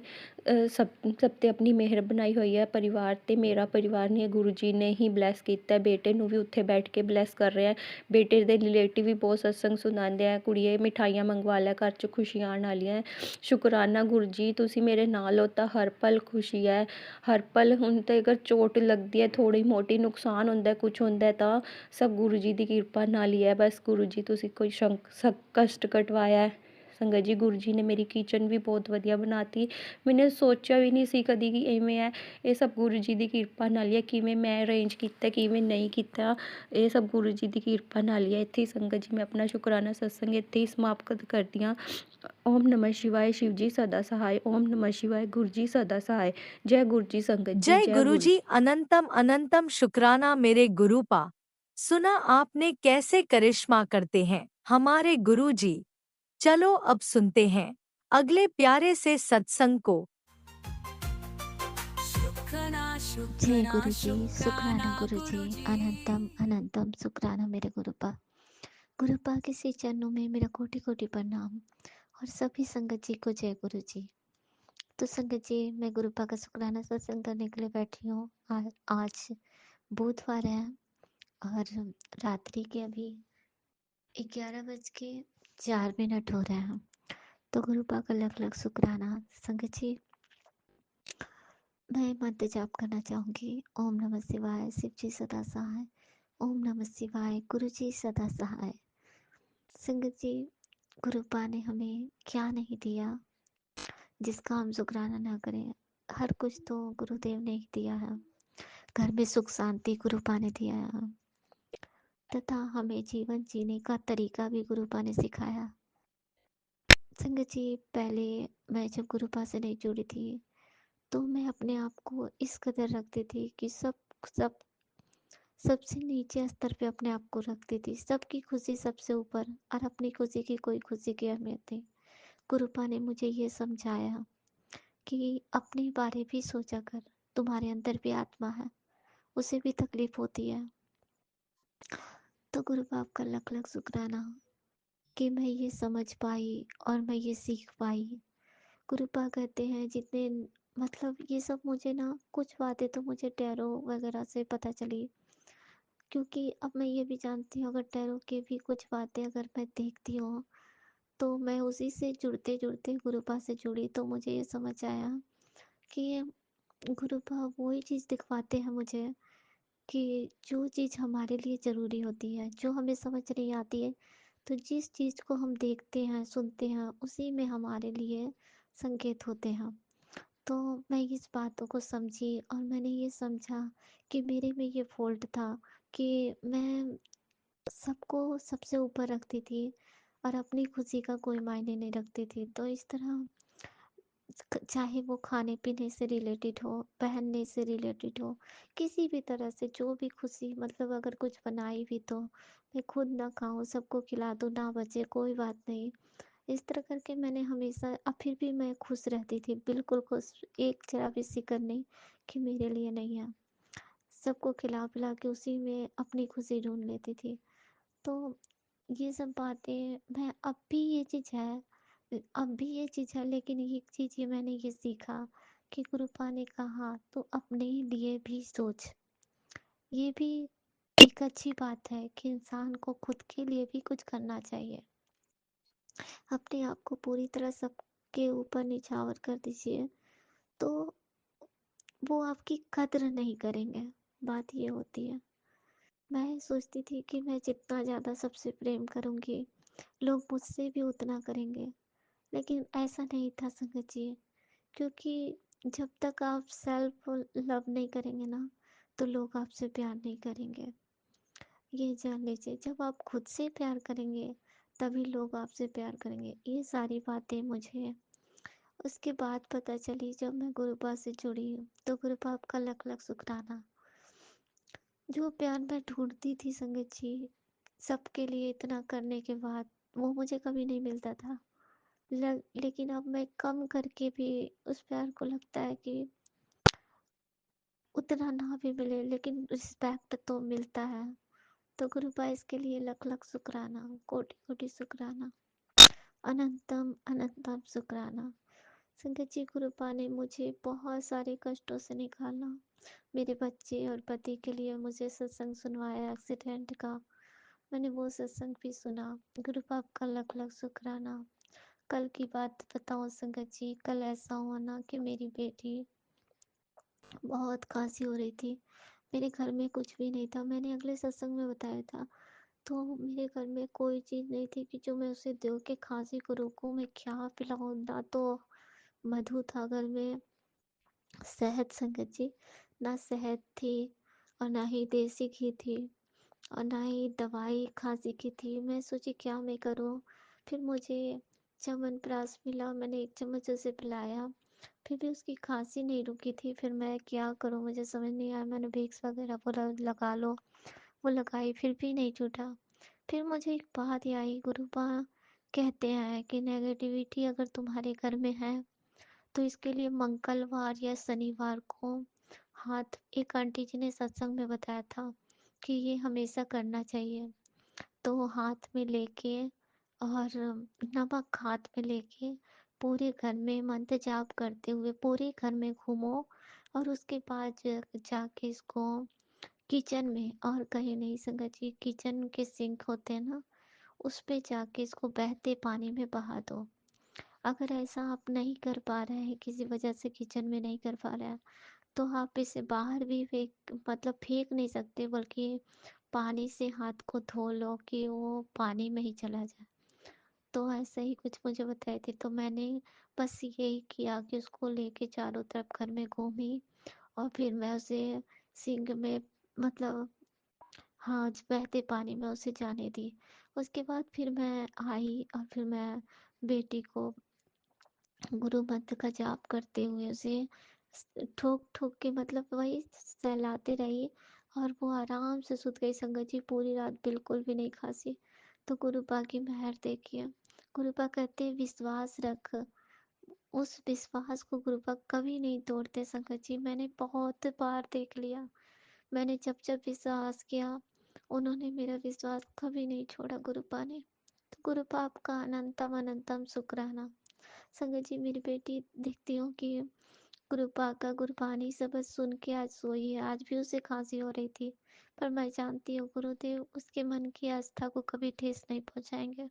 ਸਭ 'ਤੇ ਆਪਣੀ ਮਿਹਰ ਬਣਾਈ ਹੋਈ ਹੈ। ਪਰਿਵਾਰ 'ਤੇ ਮੇਰਾ ਪਰਿਵਾਰ ਨੇ ਗੁਰੂ ਜੀ ਨੇ ਹੀ ਬਲੈਸ ਕੀਤਾ। ਬੇਟੇ ਨੂੰ ਵੀ ਉੱਥੇ ਬੈਠ ਕੇ ਬਲੈਸ ਕਰ ਰਿਹਾ। ਬੇਟੇ ਦੇ ਰਿਲੇਟਿਵ ਵੀ ਬਹੁਤ ਸਤਸੰਗ ਸੁਣਾਉਂਦੇ ਆ, ਕੁੜੀਏ ਮਿਠਾਈਆਂ ਮੰਗਵਾ ਲਿਆ, ਘਰ 'ਚ ਖੁਸ਼ੀਆਂ ਆਉਣ ਵਾਲੀਆਂ। ਸ਼ੁਕਰਾਨਾ ਗੁਰੂ ਜੀ, ਤੁਸੀਂ ਮੇਰੇ ਨਾਲ ਹੋ ਤਾਂ ਹਰ ਪਲ ਖੁਸ਼ੀ ਹੈ, ਹਰ ਪਲ। ਹੁਣ ਤਾਂ ਅਗਰ ਚੋਟ ਲੱਗਦੀ ਹੈ, ਥੋੜ੍ਹੀ ਮੋਟੀ ਨੁਕਸਾਨ ਹੁੰਦਾ, ਕੁਛ ਹੁੰਦਾ, ਤਾਂ ਸਭ ਗੁਰੂ ਜੀ ਦੀ ਕਿਰਪਾ ਨਾਲ ਹੀ ਹੈ। ਬਸ ਗੁਰੂ ਜੀ, ਤੁਸੀਂ ਕੋਈ ਕਸ਼ਟ ਕਟਵਾਇਆ ਸੰਗਤ ਜੀ ਗੁਰੂ ਜੀ ਨੇ ਮੇਰੀ ਕਿਚਨ ਵੀ ਬਹੁਤ ਵਧੀਆ ਬਣਾਤੀ। ਮੈਨੇ ਸੋਚਿਆ ਵੀ ਨਹੀਂ ਸੀ ਕਦੀ ਕਿ ਇਵੇਂ ਹੈ। ਇਹ ਸਭ ਗੁਰੂ ਜੀ ਦੀ ਕਿਰਪਾ ਨਾਲ ਹੀ ਹੈ। ਕਿਵੇਂ ਮੈਂ ਅਰੇਂਜ ਕੀਤਾ ਕਿਵੇਂ ਨਹੀਂ ਕੀਤਾ, ਇਹ ਸਭ ਗੁਰੂ ਜੀ ਦੀ ਕਿਰਪਾ ਨਾਲ ਹੀ ਹੈ। ਇੱਥੇ ਹੀ ਸੰਗਤ ਜੀ ਮੈਂ ਆਪਣਾ ਸ਼ੁਕਰਾਨਾ ਸਤਸੰਗ ਇੱਥੇ ਹੀ ਸਮਾਪਤ ਕਰਦੀ ਹਾਂ। ਓਮ ਨਮः शिवाय शिव जी सदा सहाय। ओम नमः शिवाय गुरु जी सदा सहाय। जय गुरु जी संगत जी, जय गुरु जी। अनंतम अनंतम शुक्राना मेरे गुरुपा। सुना आपने कैसे करिश्मा करते हैं हमारे गुरु जी। चलो अब सुनते हैं अगले प्यारे से सत्संग को। शुक्राना जय शुक्राना गुरु जी, शुक्राना शुक्राना गुरु जी, गुरु जी। अनंतम अनंतम शुक्राना मेरे गुरुपा। गुरुपा के श्री चरणों में मेरा कोटि कोटि प्रणाम और सभी संगत जी को जय गुरु जी। तो संगत जी, मैं गुरुपा का शुक्राना सत्संग करने के लिए बैठी हूँ। आज बुधवार है और रात्रि के अभी 11:04 हो रहे हैं। तो गुरुपा का लख लख शुक्राना। संगत जी, मैं मंत्र जाप करना चाहूँगी। ओम नमः शिवाय, शिव जी सदा सहाय। ओम नमः शिवाय, गुरु जी सदा सहाय। संगत जी, गुरुपा ने हमें क्या नहीं दिया जिसका हम शुक्राना ना करें। हर कुछ तो गुरुदेव ने ही दिया है। घर में सुख शांति गुरुपा ने दिया है तथा हमें जीवन जीने का तरीका भी गुरुपा ने सिखाया। संगत जी, पहले मैं जब गुरुपा से नहीं जुड़ी थी तो मैं अपने आप को इस कदर रखती थी कि सब सबसे नीचे स्तर पे अपने आप को रखती थी। सबकी खुशी सबसे ऊपर और अपनी खुशी की कोई खुशी की अहमियत नहीं। गुरुपा ने मुझे ये समझाया कि अपने बारे भी सोचा कर, तुम्हारे अंदर भी आत्मा है, उसे भी तकलीफ होती है। तो गुरुपा का लख लख शुक्राना कि मैं ये समझ पाई और मैं ये सीख पाई। गुरुपा कहते हैं जितने मतलब ये सब मुझे ना कुछ बातें तो मुझे टैरो वगैरह से पता चली, क्योंकि अब मैं ये भी जानती हूँ अगर टैरो की भी कुछ बातें अगर मैं देखती हूँ तो मैं उसी से जुड़ते जुड़ते गुरुपा से जुड़ी तो मुझे ये समझ आया कि गुरुपा वही चीज़ दिखवाते हैं मुझे कि जो चीज़ हमारे लिए ज़रूरी होती है, जो हमें समझ नहीं आती है, तो जिस चीज़ को हम देखते हैं सुनते हैं उसी में हमारे लिए संकेत होते हैं। तो मैं इस बातों को समझी और मैंने ये समझा कि मेरे में ये फॉल्ट था कि मैं सबको सबसे ऊपर रखती थी और अपनी खुशी का कोई मायने नहीं रखती थी। तो इस तरह चाहे वो खाने पीने से रिलेटेड हो, पहनने से रिलेटेड हो, किसी भी तरह से जो भी खुशी मतलब अगर कुछ बनाई भी तो मैं खुद ना खाऊं सबको खिला दूं, ना बचे कोई बात नहीं। इस तरह करके मैंने हमेशा अब फिर भी मैं खुश रहती थी, बिल्कुल खुश, एक जरा भी फिक्र नहीं कि मेरे लिए नहीं है। सबको खिला पिला के उसी में अपनी खुशी ढूंढ लेती थी। तो ये सब बातें मैं अब भी ये चीज़ है, अब भी ये चीज़ है, लेकिन एक चीज़ ये मैंने ये सीखा कि गुरुपा ने कहा तो अपने लिए भी सोच। ये भी एक अच्छी बात है कि इंसान को खुद के लिए भी कुछ करना चाहिए। अपने आप को पूरी तरह सबके ऊपर निछावर कर दीजिए तो वो आपकी कद्र नहीं करेंगे। बात ये होती है। मैं सोचती थी कि मैं जितना ज़्यादा सबसे प्रेम करूँगी लोग मुझसे भी उतना करेंगे, लेकिन ऐसा नहीं था संगत जी। क्योंकि जब तक आप सेल्फ लव नहीं करेंगे ना तो लोग आपसे प्यार नहीं करेंगे। ये जान लीजिए, जब आप खुद से प्यार करेंगे तभी लोग आपसे प्यार करेंगे। ये सारी बातें मुझे उसके बाद पता चली जब मैं गुरुपा से जुड़ी हूँ। तो गुरुपा आपका लख लख शुक्राना। जो प्यार मैं ढूंढती थी संगत जी सबके लिए इतना करने के बाद वो मुझे कभी नहीं मिलता था। लेकिन अब मैं कम करके भी उस प्यार को लगता है कि उतना ना भी मिले लेकिन रिस्पेक्ट तो मिलता है। तो गुरुपा इसके लिए लख लख शुक्राना, कोटि कोटि शुक्राना, अनंतम अनंतम शुक्राना। संगत जी, गुरुपा ने मुझे बहुत सारे कष्टों से निकाला। मेरे बच्चे और पति के लिए मुझे सत्संग सुनवाया एक्सीडेंट का, मैंने वो सत्संग भी सुना। गुरुपा का लख लख शुक्राना। कल की बात बताऊं संगत जी, कल ऐसा हुआ ना कि मेरी बेटी बहुत खांसी हो रही थी। मेरे घर में कुछ भी नहीं था, मैंने अगले सत्संग में बताया था तो मेरे घर में कोई चीज़ नहीं थी कि जो मैं उसे दे के खाँसी को रोकूँ। मैं क्या पिलाऊँ? ना तो मधु था घर में, शहद संगत जी, ना शहद थी और ना ही देसी घी थी और ना ही दवाई खाँसी की थी। मैं सोची क्या मैं करूँ? फिर मुझे च्यवनप्राश मिला, मैंने 1 चम्मच उसे पिलाया, फिर भी उसकी खाँसी नहीं रुकी थी। फिर मैं क्या करूँ मुझे समझ नहीं आया। मैंने विक्स वगैरह बोला लगा लो, वो लगाई फिर भी नहीं छूटा। फिर मुझे एक बात ये आई, गुरुपा कहते हैं कि नेगेटिविटी अगर तुम्हारे घर में है तो इसके लिए मंगलवार या शनिवार को हाथ, एक आंटी जी ने सत्संग में बताया था कि ये हमेशा करना चाहिए। तो हाथ में लेके और नमक हाथ में लेके पूरे घर में मंत्र जाप करते हुए पूरे घर में घूमो और उसके बाद जाके इसको किचन में, और कहीं नहीं संगत जी, किचन के सिंक होते हैं ना, उस पे जाके इसको बहते पानी में बहा दो। अगर ऐसा आप नहीं कर पा रहे हैं, किसी वजह से किचन में नहीं कर पा रहे हैं, तो आप इसे बाहर भी फेंक नहीं सकते, बल्कि पानी से हाथ को धो लो कि वो पानी में ही चला जाए। तो ऐसा ही कुछ मुझे बताए थे, तो मैंने बस यही किया कि उसको लेके चारों तरफ घर में घूमी और फिर मैं उसे सिंक में, मतलब हाँ, बहते पानी में उसे जाने दी। उसके बाद फिर मैं आई और फिर मैं बेटी को गुरु मंत्र का जाप करते हुए उसे ठोक ठोक के, मतलब वही सहलाते रही और वो आराम से सुत गई संगत जी। पूरी रात बिल्कुल भी नहीं खांसी। तो गुरुपा की मेहर देखिए। गुरुपा कहते हैं विश्वास रख, उस विश्वास को गुरुपा कभी नहीं तोड़ते संगत जी। मैंने बहुत बार देख लिया, मैंने जब जब विश्वास किया उन्होंने मेरा विश्वास कभी नहीं छोड़ा गुरुपा ने। तो गुरुपा आपका अनंतम अनंतम शुक्राना। संगत जी, मेरी बेटी देखती हूँ कि गुरुबानी शब्द सुन के आज सोई है। आज भी उसे खांसी हो रही थी, पर मैं जानती हूँ गुरुदेव उसके मन की आस्था को कभी ठेस नहीं पहुँचाएंगे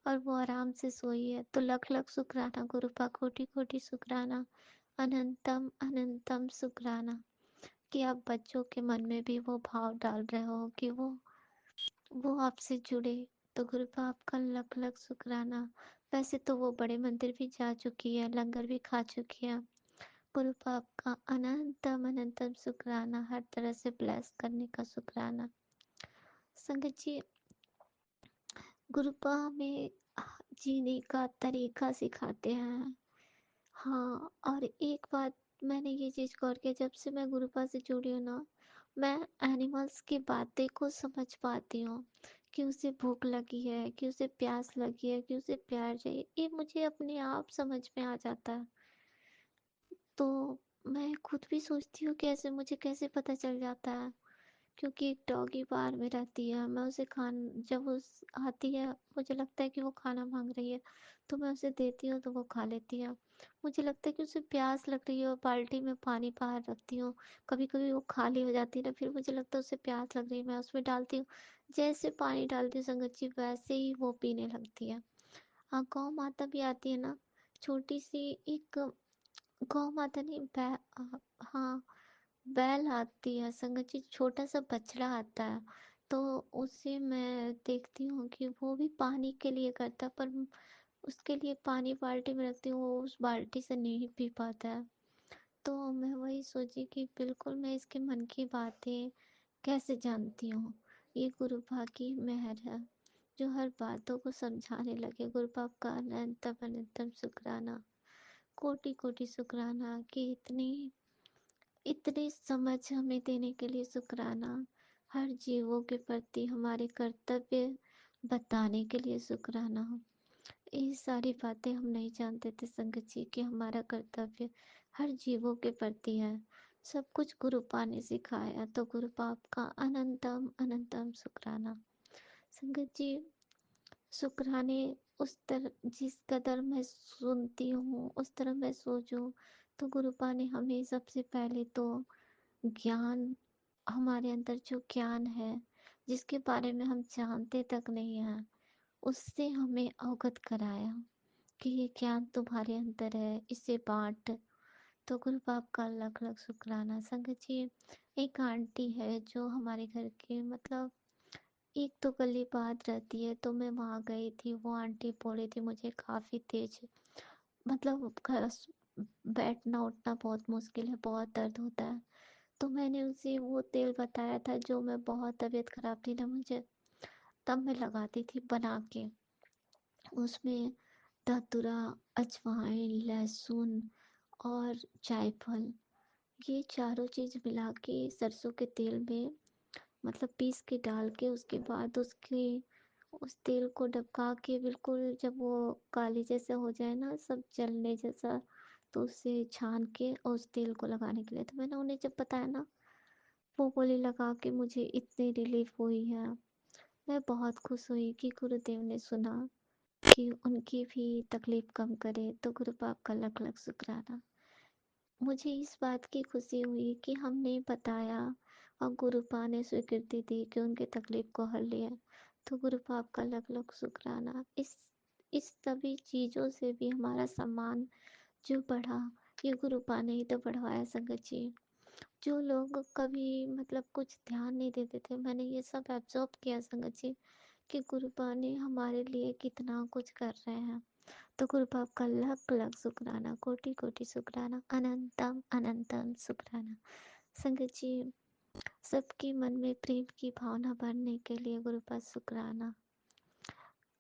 और वो आराम से सोई है। तो लख लख शुक्राना गुरुपा, कोटि कोटि शुक्राना, अनंतम अनंतम शुक्राना कि आप बच्चों के मन में भी वो भाव डाल रहे हो कि वो आपसे जुड़े। तो गुरुपा आपका लख लख शुक्राना। वैसे तो वो बड़े मंदिर भी जा चुकी है, लंगर भी खा चुकी है। गुरुपा आपका अनंतम अनंतम शुक्राना, हर तरह से ब्लेस करने का शुक्राना। संगत जी, गुरुपा हमें जीने का तरीका सिखाते हैं। हाँ, और एक बात मैंने ये चीज़ गौर किया, जब से मैं गुरुपा से जुड़ी हूँ ना, मैं एनिमल्स की बातें को समझ पाती हूँ कि उसे भूख लगी है, कि उसे प्यास लगी है, कि उसे प्यार चाहिए। ये मुझे अपने आप समझ में आ जाता है। तो मैं खुद भी सोचती हूँ कि ऐसे मुझे कैसे पता चल जाता है, क्योंकि एक डॉगी बाहर में रहती है। मैं उसे जब वो आती है, मुझे लगता है कि वो खाना मांग रही है, तो मैं उसे देती हूँ तो वो खा लेती है। मुझे लगता है कि उसे प्यास लग रही है और बाल्टी में पानी बाहर रखती हूँ। कभी कभी वो खाली हो जाती है ना, फिर मुझे लगता है उसे प्यास लग रही है, मैं उसमें डालती हूँ। जैसे पानी डालती हूँ संगत जी, वैसे ही वो पीने लगती है। हाँ, गौ माता भी आती है ना, छोटी सी एक गौ माता नहीं, हाँ, बैल आती है संगत जी, छोटा सा बछड़ा आता है। तो उसे मैं देखती हूँ कि वो भी पानी के लिए करता है, पर उसके लिए पानी बाल्टी में रखती हूँ, वो उस बाल्टी से नहीं पी पाता है। तो मैं वही सोची कि बिल्कुल मैं इसके मन की बातें कैसे जानती हूँ। ये गुरुपा की मेहर है जो हर बातों को समझाने लगे। गुरुपा का अनंतम अनंतम शुक्राना, कोटि कोटि शुक्राना कि इतनी इतनी समझ हमें देने के लिए शुक्राना। हर जीवों के प्रति हमारे कर्तव्य बताने के लिए शुक्राना। ये सारी बातें हम नहीं जानते थे संगत जी कि हमारा कर्तव्य हर जीवों के प्रति है। सब कुछ गुरुपा ने सिखाया, तो गुरुपा आपका अनंतम अनंतम शुक्राना। संगत जी, शुक्राने जिस कदर मैं सुनती हूँ उस तरह मैं सोचूं, तो गुरुपा ने हमें सबसे पहले तो ज्ञान, हमारे अंदर जो ज्ञान है जिसके बारे में हम जानते तक नहीं हैं, उससे हमें अवगत कराया कि ये ज्ञान तुम्हारे अंदर है, इसे बांट। तो गुरु बाप का लख लख शुक्राना। संगत जी, एक आंटी है जो हमारे घर के, मतलब एक तो गली बात रहती है तो मैं वहाँ गई थी, वो आंटी बोल रही थी मुझे काफ़ी तेज, मतलब बैठना उठना बहुत मुश्किल है, बहुत दर्द होता है। तो मैंने उसे वो तेल बताया था जो मैं बहुत तबीयत खराब थी ना मुझे, तब मैं लगाती थी बना के। उसमें धतूरा, अजवाइन, लहसुन और जायफल, ये चारों चीज़ मिला के सरसों के तेल में मतलब पीस के डाल के उसके बाद उस तेल को डबका के बिल्कुल जब वो काली जैसे हो जाए ना, सब जलने जैसा, तो उसे छान के और उस तेल को लगाने के लिए, तो मैंने उन्हें जब बताया ना, वो बोली लगा के मुझे इतनी रिलीफ हुई है। मैं बहुत खुश हुई कि गुरुदेव ने सुना कि उनकी भी तकलीफ कम करे, तो गुरु बाप का लख लख शुक्राना। मुझे इस बात की खुशी हुई कि हमने बताया और गुरुपा ने स्वीकृति दी कि उनकी तकलीफ को हल लिया, तो गुरुपाप का लख लख शुक्राना। इस सभी चीज़ों से भी हमारा सम्मान जो बढ़ा, ये गुरुपा ने ही तो बढ़वाया संगत जी। जो लोग कभी मतलब कुछ ध्यान नहीं देते थे, मैंने ये सब एब्जॉर्ब किया संगत जी कि गुरुपा ने हमारे लिए कितना कुछ कर रहे हैं। तो गुरु बाप का लख लख शुक्राना, कोटि कोटि शुक्राना, अनंतम अनंतम शुक्राना। संगत जी, सबके मन में प्रेम की भावना बढ़ने के लिए गुरु पास शुक्राना।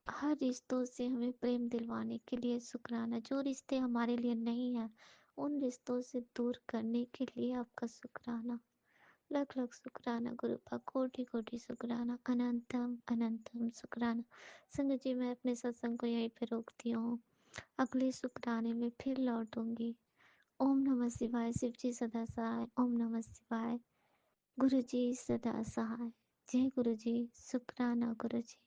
हर रिश्तों से हमें प्रेम दिलवाने के लिए शुक्राना। जो रिश्ते हमारे लिए नहीं है, उन रिश्तों से दूर करने के लिए आपका शुक्राना। लख लख शुक्राना गुरु पाक, कोटि कोटि शुक्राना, अनंतम अनंतम शुक्राना। संगत जी, मैं अपने सत्संग को यहीं पे रोकती हूँ। अगले शुक्राने में फिर लौटूंगी। ओम नमः शिवाय। शिव जी सदा सहाय। ओम नमः शिवाय। गुरु जी सदा सहाय। जय गुरु जी। शुक्राना गुरु जी।